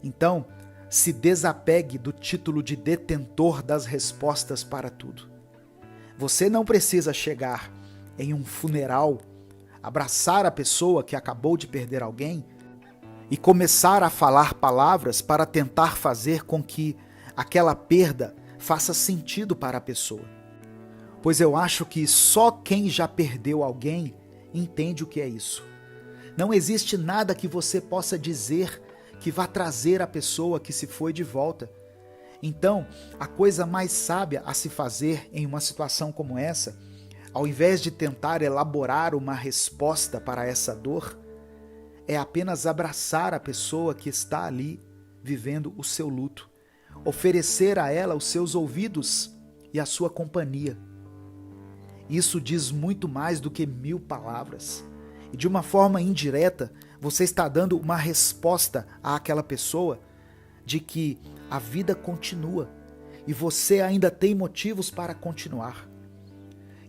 Então, se desapegue do título de detentor das respostas para tudo. Você não precisa chegar em um funeral, abraçar a pessoa que acabou de perder alguém e começar a falar palavras para tentar fazer com que aquela perda faça sentido para a pessoa. Pois eu acho que só quem já perdeu alguém entende o que é isso. Não existe nada que você possa dizer que vá trazer a pessoa que se foi de volta. Então, a coisa mais sábia a se fazer em uma situação como essa, ao invés de tentar elaborar uma resposta para essa dor, é apenas abraçar a pessoa que está ali vivendo o seu luto, oferecer a ela os seus ouvidos e a sua companhia. Isso diz muito mais do que 1000 palavras. E de uma forma indireta, você está dando uma resposta àquela pessoa de que a vida continua e você ainda tem motivos para continuar.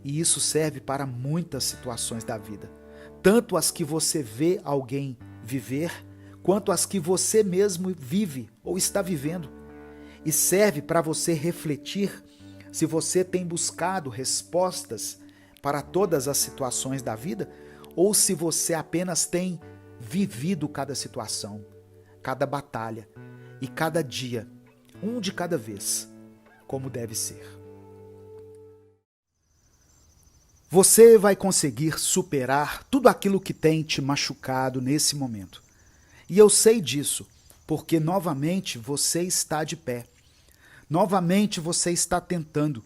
E isso serve para muitas situações da vida, tanto as que você vê alguém viver, quanto as que você mesmo vive ou está vivendo. E serve para você refletir se você tem buscado respostas para todas as situações da vida ou se você apenas tem vivido cada situação cada batalha e cada dia, um de cada vez, como deve ser. Você vai conseguir superar tudo aquilo que tem te machucado nesse momento. E eu sei disso, porque novamente você está de pé. Novamente você está tentando.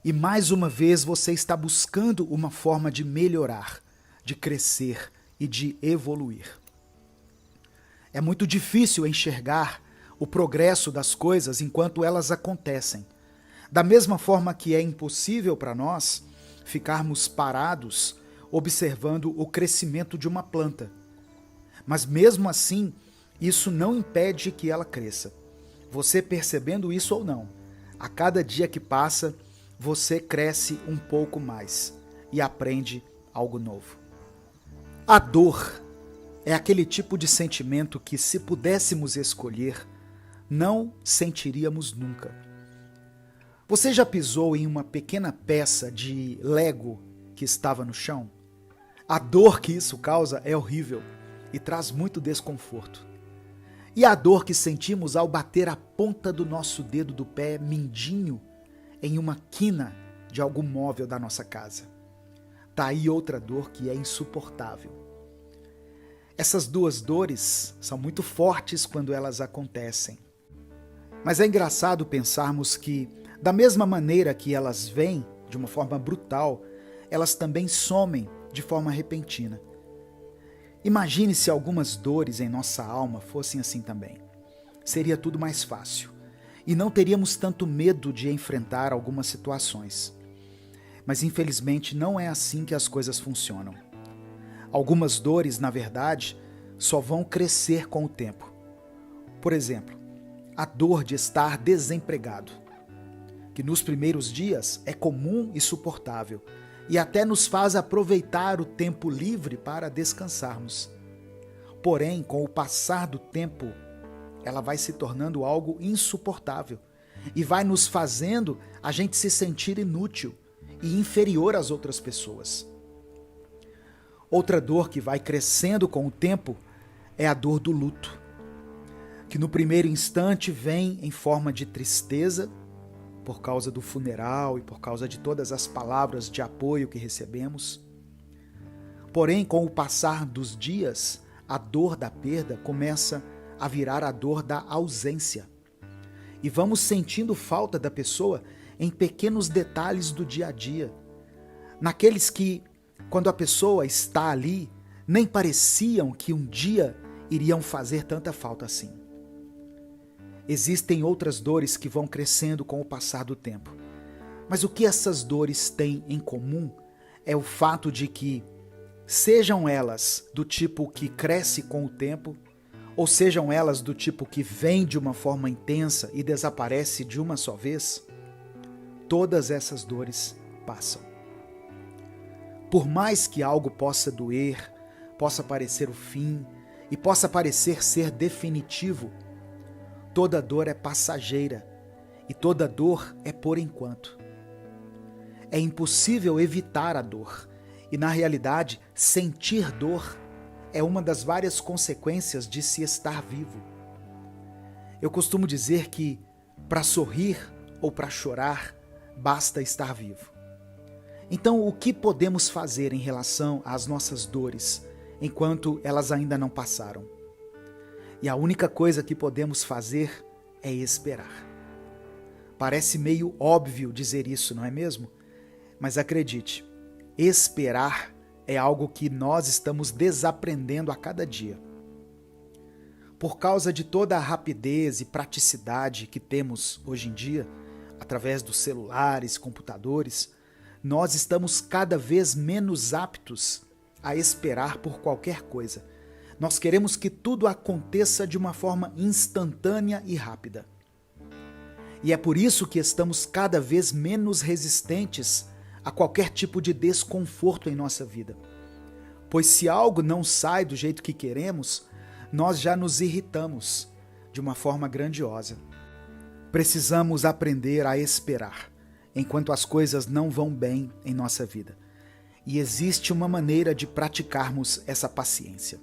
E mais uma vez você está buscando uma forma de melhorar, de crescer e de evoluir. É muito difícil enxergar o progresso das coisas enquanto elas acontecem. Da mesma forma que é impossível para nós ficarmos parados observando o crescimento de uma planta. Mas mesmo assim, isso não impede que ela cresça. Você percebendo isso ou não, a cada dia que passa, você cresce um pouco mais e aprende algo novo. A dor é aquele tipo de sentimento que, se pudéssemos escolher, não sentiríamos nunca. Você já pisou em uma pequena peça de Lego que estava no chão? A dor que isso causa é horrível e traz muito desconforto. E a dor que sentimos ao bater a ponta do nosso dedo do pé mindinho em uma quina de algum móvel da nossa casa. Tá aí outra dor que é insuportável. Essas duas dores são muito fortes quando elas acontecem. Mas é engraçado pensarmos que, da mesma maneira que elas vêm de uma forma brutal, elas também somem de forma repentina. Imagine se algumas dores em nossa alma fossem assim também. Seria tudo mais fácil e não teríamos tanto medo de enfrentar algumas situações. Mas infelizmente não é assim que as coisas funcionam. Algumas dores, na verdade, só vão crescer com o tempo. Por exemplo, a dor de estar desempregado, que nos primeiros dias é comum e suportável, e até nos faz aproveitar o tempo livre para descansarmos. Porém, com o passar do tempo, ela vai se tornando algo insuportável e vai nos fazendo a gente se sentir inútil e inferior às outras pessoas. Outra dor que vai crescendo com o tempo é a dor do luto, que no primeiro instante vem em forma de tristeza, por causa do funeral e por causa de todas as palavras de apoio que recebemos. Porém, com o passar dos dias, a dor da perda começa a virar a dor da ausência. E vamos sentindo falta da pessoa em pequenos detalhes do dia a dia. Naqueles que, quando a pessoa está ali, nem pareciam que um dia iriam fazer tanta falta assim. Existem outras dores que vão crescendo com o passar do tempo. Mas o que essas dores têm em comum é o fato de que, sejam elas do tipo que cresce com o tempo, ou sejam elas do tipo que vem de uma forma intensa e desaparece de uma só vez, todas essas dores passam. Por mais que algo possa doer, possa parecer o fim e possa parecer ser definitivo, toda dor é passageira e toda dor é por enquanto. É impossível evitar a dor e, na realidade, sentir dor é uma das várias consequências de se estar vivo. Eu costumo dizer que, para sorrir ou para chorar, basta estar vivo. Então, o que podemos fazer em relação às nossas dores, enquanto elas ainda não passaram? E a única coisa que podemos fazer é esperar. Parece meio óbvio dizer isso, não é mesmo? Mas acredite, esperar é algo que nós estamos desaprendendo a cada dia. Por causa de toda a rapidez e praticidade que temos hoje em dia, através dos celulares, computadores, nós estamos cada vez menos aptos a esperar por qualquer coisa. Nós queremos que tudo aconteça de uma forma instantânea e rápida. E é por isso que estamos cada vez menos resistentes a qualquer tipo de desconforto em nossa vida. Pois se algo não sai do jeito que queremos, nós já nos irritamos de uma forma grandiosa. Precisamos aprender a esperar enquanto as coisas não vão bem em nossa vida. E existe uma maneira de praticarmos essa paciência.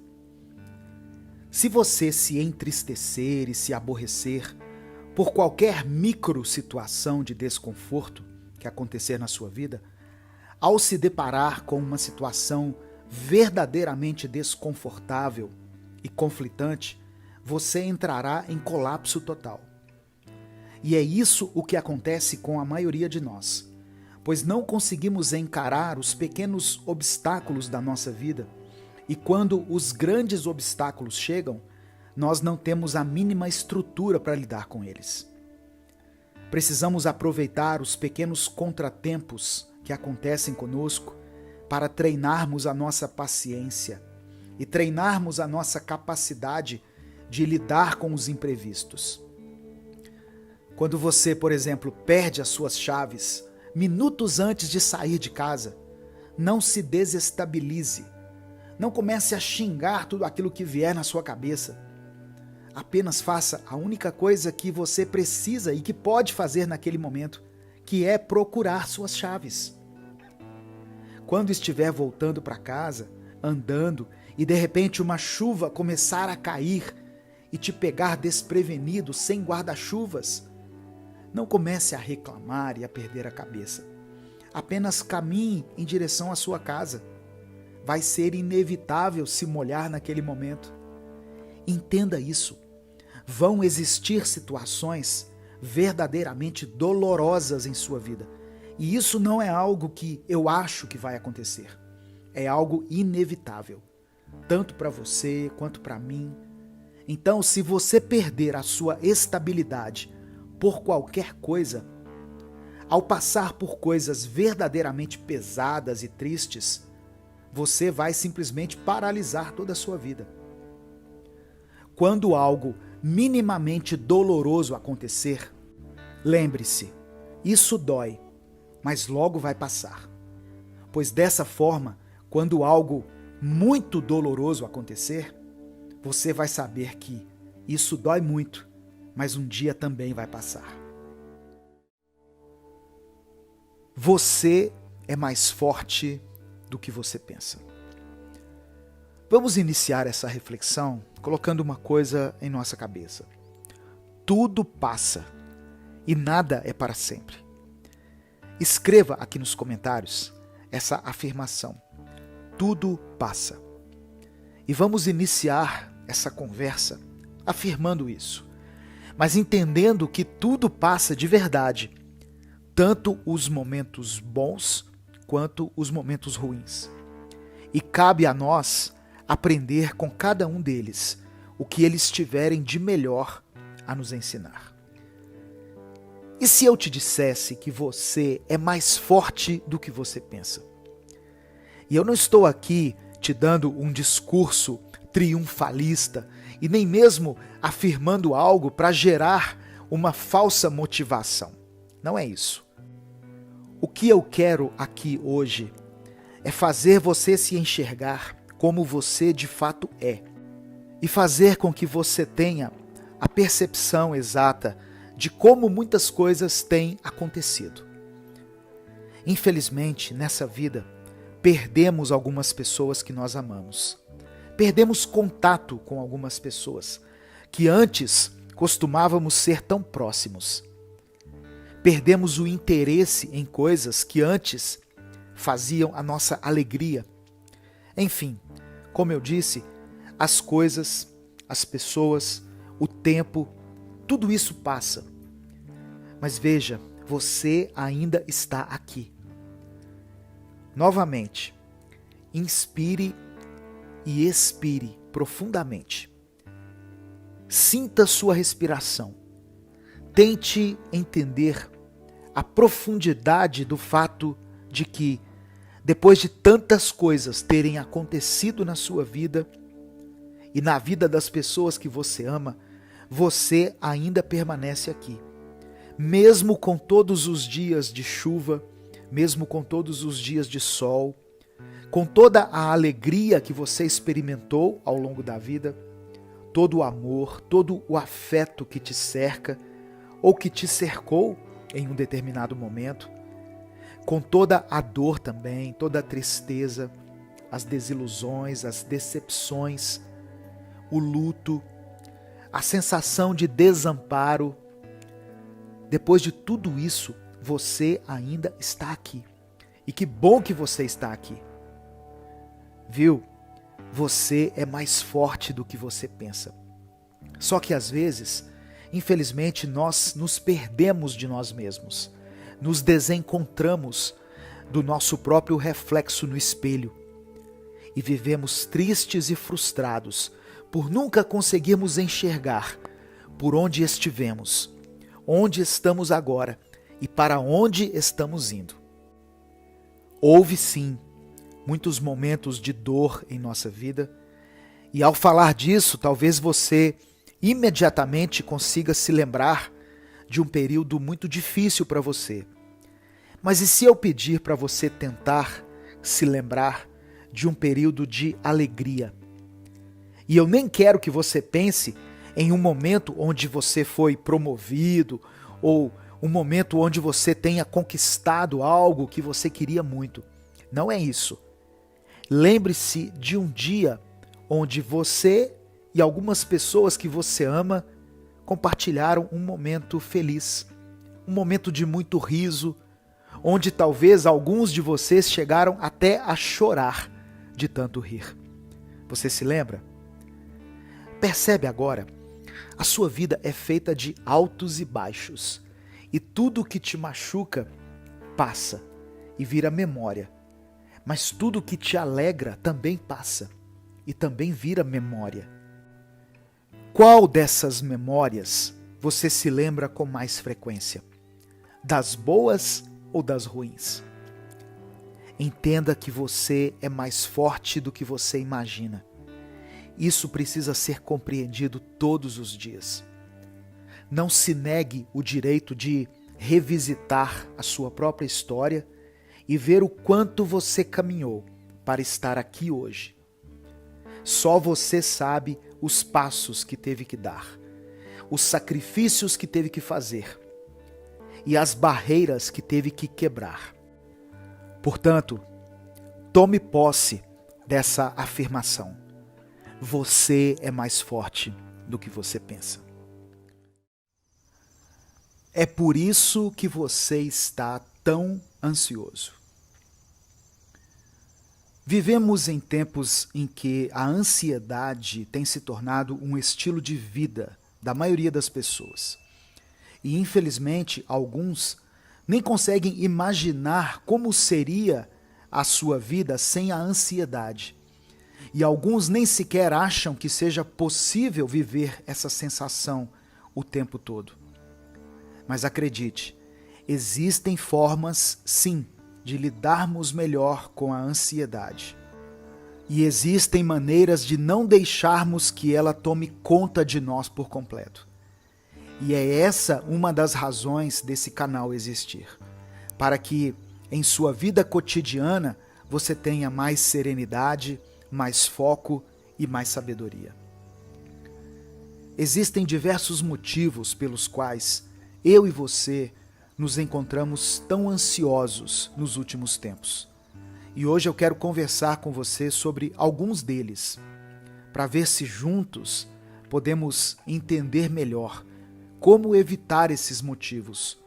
Se você se entristecer e se aborrecer por qualquer micro situação de desconforto que acontecer na sua vida, ao se deparar com uma situação verdadeiramente desconfortável e conflitante, você entrará em colapso total. E é isso o que acontece com a maioria de nós, pois não conseguimos encarar os pequenos obstáculos da nossa vida, e quando os grandes obstáculos chegam, nós não temos a mínima estrutura para lidar com eles. Precisamos aproveitar os pequenos contratempos que acontecem conosco para treinarmos a nossa paciência e treinarmos a nossa capacidade de lidar com os imprevistos. Quando você, por exemplo, perde as suas chaves minutos antes de sair de casa, não se desestabilize. Não comece a xingar tudo aquilo que vier na sua cabeça. Apenas faça a única coisa que você precisa e que pode fazer naquele momento, que é procurar suas chaves. Quando estiver voltando para casa, andando, e de repente uma chuva começar a cair e te pegar desprevenido, sem guarda-chuvas, não comece a reclamar e a perder a cabeça. Apenas caminhe em direção à sua casa. Vai ser inevitável se molhar naquele momento. Entenda isso. Vão existir situações verdadeiramente dolorosas em sua vida. E isso não é algo que eu acho que vai acontecer. É algo inevitável, tanto para você quanto para mim. Então, se você perder a sua estabilidade por qualquer coisa, ao passar por coisas verdadeiramente pesadas e tristes, você vai simplesmente paralisar toda a sua vida. Quando algo minimamente doloroso acontecer, lembre-se, isso dói, mas logo vai passar. Pois dessa forma, quando algo muito doloroso acontecer, você vai saber que isso dói muito, mas um dia também vai passar. Você é mais forte do que você pensa. Vamos iniciar essa reflexão colocando uma coisa em nossa cabeça. Tudo passa e nada é para sempre. Escreva aqui nos comentários essa afirmação. Tudo passa. E vamos iniciar essa conversa afirmando isso, mas entendendo que tudo passa de verdade, tanto os momentos bons quanto os momentos ruins. E cabe a nós aprender com cada um deles o que eles tiverem de melhor a nos ensinar. E se eu te dissesse que você é mais forte do que você pensa? E eu não estou aqui te dando um discurso triunfalista e nem mesmo afirmando algo para gerar uma falsa motivação. Não é isso. O que eu quero aqui hoje é fazer você se enxergar como você de fato é e fazer com que você tenha a percepção exata de como muitas coisas têm acontecido. Infelizmente, nessa vida, perdemos algumas pessoas que nós amamos. Perdemos contato com algumas pessoas que antes costumávamos ser tão próximos. Perdemos o interesse em coisas que antes faziam a nossa alegria. Enfim, como eu disse, as coisas, as pessoas, o tempo, tudo isso passa. Mas veja, você ainda está aqui. Novamente, inspire e expire profundamente. Sinta sua respiração. Tente entender a profundidade do fato de que, depois de tantas coisas terem acontecido na sua vida e na vida das pessoas que você ama, você ainda permanece aqui. Mesmo com todos os dias de chuva, mesmo com todos os dias de sol, com toda a alegria que você experimentou ao longo da vida, todo o amor, todo o afeto que te cerca ou que te cercou em um determinado momento, com toda a dor também, toda a tristeza, as desilusões, as decepções, o luto, a sensação de desamparo. Depois de tudo isso, você ainda está aqui. E que bom que você está aqui. Viu? Você é mais forte do que você pensa. Só que às vezes, infelizmente, nós nos perdemos de nós mesmos. Nos desencontramos do nosso próprio reflexo no espelho. E vivemos tristes e frustrados por nunca conseguirmos enxergar por onde estivemos, onde estamos agora e para onde estamos indo. Houve sim muitos momentos de dor em nossa vida, e ao falar disso, talvez você imediatamente consiga se lembrar de um período muito difícil para você. Mas e se eu pedir para você tentar se lembrar de um período de alegria? E eu nem quero que você pense em um momento onde você foi promovido ou um momento onde você tenha conquistado algo que você queria muito. Não é isso. Lembre-se de um dia onde você e algumas pessoas que você ama compartilharam um momento feliz, um momento de muito riso, onde talvez alguns de vocês chegaram até a chorar de tanto rir. Você se lembra? Percebe agora? A sua vida é feita de altos e baixos. E tudo que te machuca passa e vira memória. Mas tudo que te alegra também passa e também vira memória. Qual dessas memórias você se lembra com mais frequência? Das boas ou das ruins? Entenda que você é mais forte do que você imagina. Isso precisa ser compreendido todos os dias. Não se negue o direito de revisitar a sua própria história e ver o quanto você caminhou para estar aqui hoje. Só você sabe os passos que teve que dar, os sacrifícios que teve que fazer e as barreiras que teve que quebrar. Portanto, tome posse dessa afirmação. Você é mais forte do que você pensa. É por isso que você está tão ansioso. Vivemos em tempos em que a ansiedade tem se tornado um estilo de vida da maioria das pessoas. E, infelizmente, alguns nem conseguem imaginar como seria a sua vida sem a ansiedade. E alguns nem sequer acham que seja possível viver essa sensação o tempo todo. Mas acredite, existem formas, sim, de lidarmos melhor com a ansiedade. E existem maneiras de não deixarmos que ela tome conta de nós por completo. E é essa uma das razões desse canal existir, para que em sua vida cotidiana você tenha mais serenidade, mais foco e mais sabedoria. Existem diversos motivos pelos quais eu e você nos encontramos tão ansiosos nos últimos tempos. E hoje eu quero conversar com você sobre alguns deles, para ver se juntos podemos entender melhor como evitar esses motivos,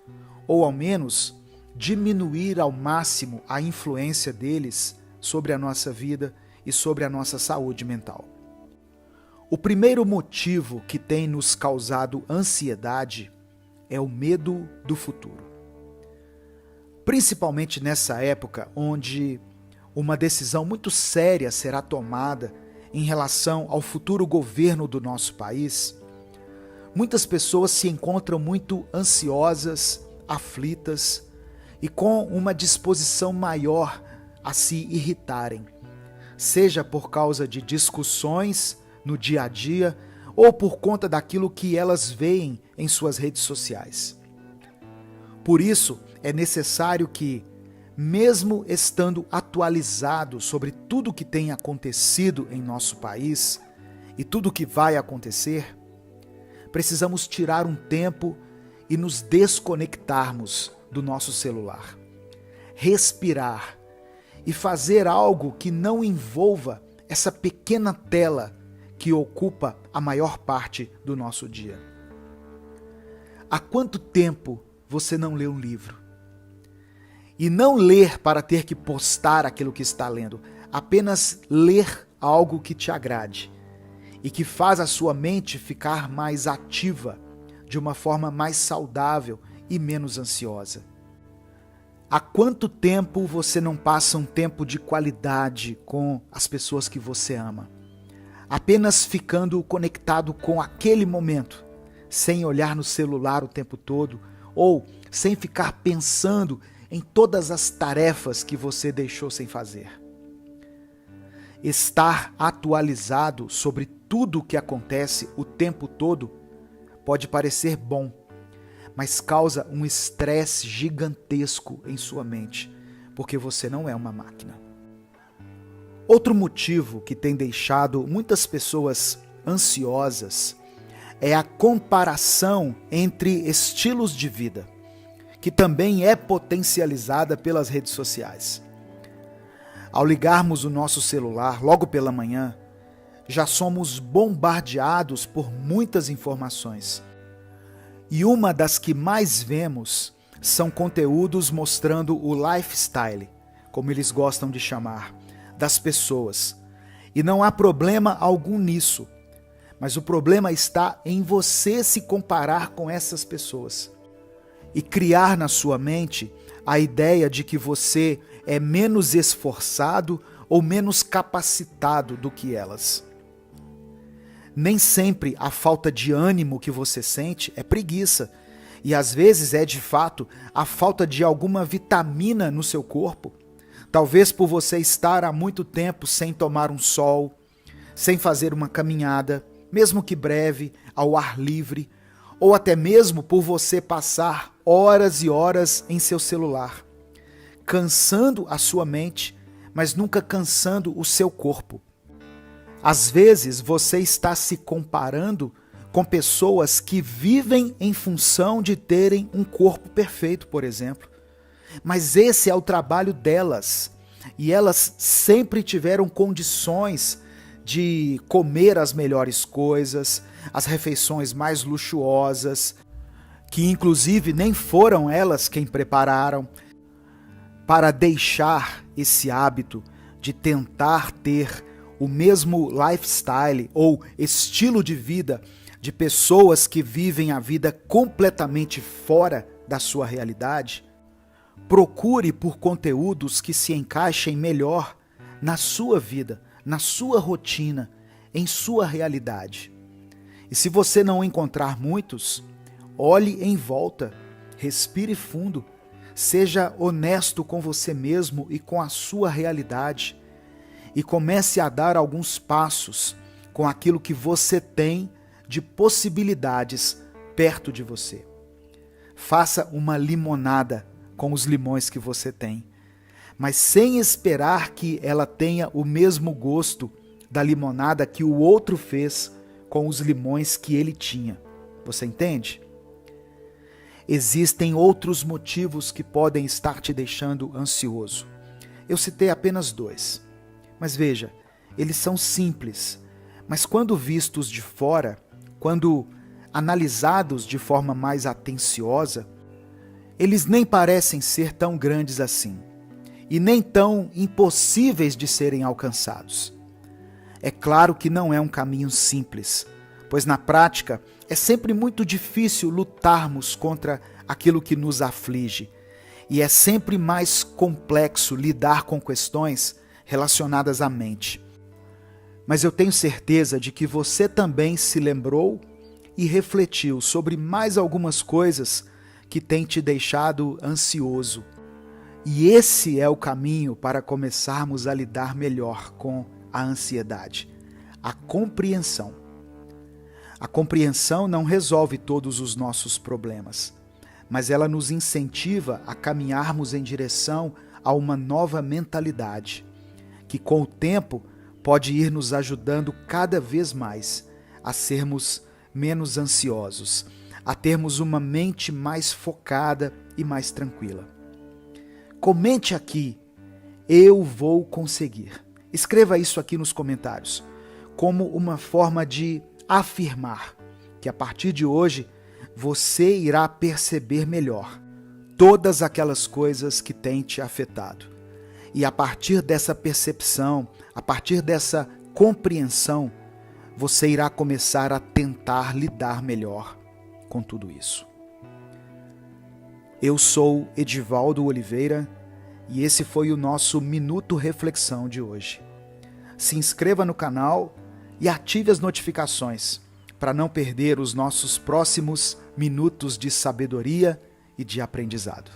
ou ao menos diminuir ao máximo a influência deles sobre a nossa vida e sobre a nossa saúde mental. O primeiro motivo que tem nos causado ansiedade é o medo do futuro. Principalmente nessa época onde uma decisão muito séria será tomada em relação ao futuro governo do nosso país, muitas pessoas se encontram muito ansiosas, aflitas e com uma disposição maior a se irritarem, seja por causa de discussões no dia a dia ou por conta daquilo que elas veem em suas redes sociais. Por isso, é necessário que, mesmo estando atualizado sobre tudo o que tem acontecido em nosso país e tudo o que vai acontecer, precisamos tirar um tempo e nos desconectarmos do nosso celular, respirar e fazer algo que não envolva essa pequena tela que ocupa a maior parte do nosso dia. Há quanto tempo você não lê um livro? E não ler para ter que postar aquilo que está lendo, apenas ler algo que te agrade e que faz a sua mente ficar mais ativa, de uma forma mais saudável e menos ansiosa. Há quanto tempo você não passa um tempo de qualidade com as pessoas que você ama? Apenas ficando conectado com aquele momento, sem olhar no celular o tempo todo, ou sem ficar pensando em todas as tarefas que você deixou sem fazer. Estar atualizado sobre tudo o que acontece o tempo todo pode parecer bom, mas causa um estresse gigantesco em sua mente, porque você não é uma máquina. Outro motivo que tem deixado muitas pessoas ansiosas é a comparação entre estilos de vida, que também é potencializada pelas redes sociais. Ao ligarmos o nosso celular logo pela manhã, já somos bombardeados por muitas informações. E uma das que mais vemos são conteúdos mostrando o lifestyle, como eles gostam de chamar, das pessoas. E não há problema algum nisso, mas o problema está em você se comparar com essas pessoas e criar na sua mente a ideia de que você é menos esforçado ou menos capacitado do que elas. Nem sempre a falta de ânimo que você sente é preguiça, e às vezes é de fato a falta de alguma vitamina no seu corpo. Talvez por você estar há muito tempo sem tomar um sol, sem fazer uma caminhada, mesmo que breve, ao ar livre, ou até mesmo por você passar horas e horas em seu celular, cansando a sua mente, mas nunca cansando o seu corpo. Às vezes você está se comparando com pessoas que vivem em função de terem um corpo perfeito, por exemplo. Mas esse é o trabalho delas, e elas sempre tiveram condições de comer as melhores coisas, as refeições mais luxuosas, que inclusive nem foram elas quem prepararam, para deixar esse hábito de tentar ter o mesmo lifestyle ou estilo de vida de pessoas que vivem a vida completamente fora da sua realidade. Procure por conteúdos que se encaixem melhor na sua vida, na sua rotina, em sua realidade. E se você não encontrar muitos, olhe em volta, respire fundo, seja honesto com você mesmo e com a sua realidade, e comece a dar alguns passos com aquilo que você tem de possibilidades perto de você. Faça uma limonada com os limões que você tem, mas sem esperar que ela tenha o mesmo gosto da limonada que o outro fez com os limões que ele tinha. Você entende? Existem outros motivos que podem estar te deixando ansioso. Eu citei apenas 2. Mas veja, eles são simples, mas quando vistos de fora, quando analisados de forma mais atenciosa, eles nem parecem ser tão grandes assim, e nem tão impossíveis de serem alcançados. É claro que não é um caminho simples, pois na prática é sempre muito difícil lutarmos contra aquilo que nos aflige, e é sempre mais complexo lidar com questões relacionadas à mente. Mas eu tenho certeza de que você também se lembrou e refletiu sobre mais algumas coisas que têm te deixado ansioso. E esse é o caminho para começarmos a lidar melhor com a ansiedade: a compreensão. A compreensão não resolve todos os nossos problemas, mas ela nos incentiva a caminharmos em direção a uma nova mentalidade, que com o tempo pode ir nos ajudando cada vez mais a sermos menos ansiosos, a termos uma mente mais focada e mais tranquila. Comente aqui: eu vou conseguir. Escreva isso aqui nos comentários. como uma forma de afirmar que a partir de hoje você irá perceber melhor todas aquelas coisas que têm te afetado. E a partir dessa percepção, a partir dessa compreensão, você irá começar a tentar lidar melhor com tudo isso. Eu sou Edivaldo Oliveira e esse foi o nosso Minuto Reflexão de hoje. Se inscreva no canal e ative as notificações para não perder os nossos próximos minutos de sabedoria e de aprendizado.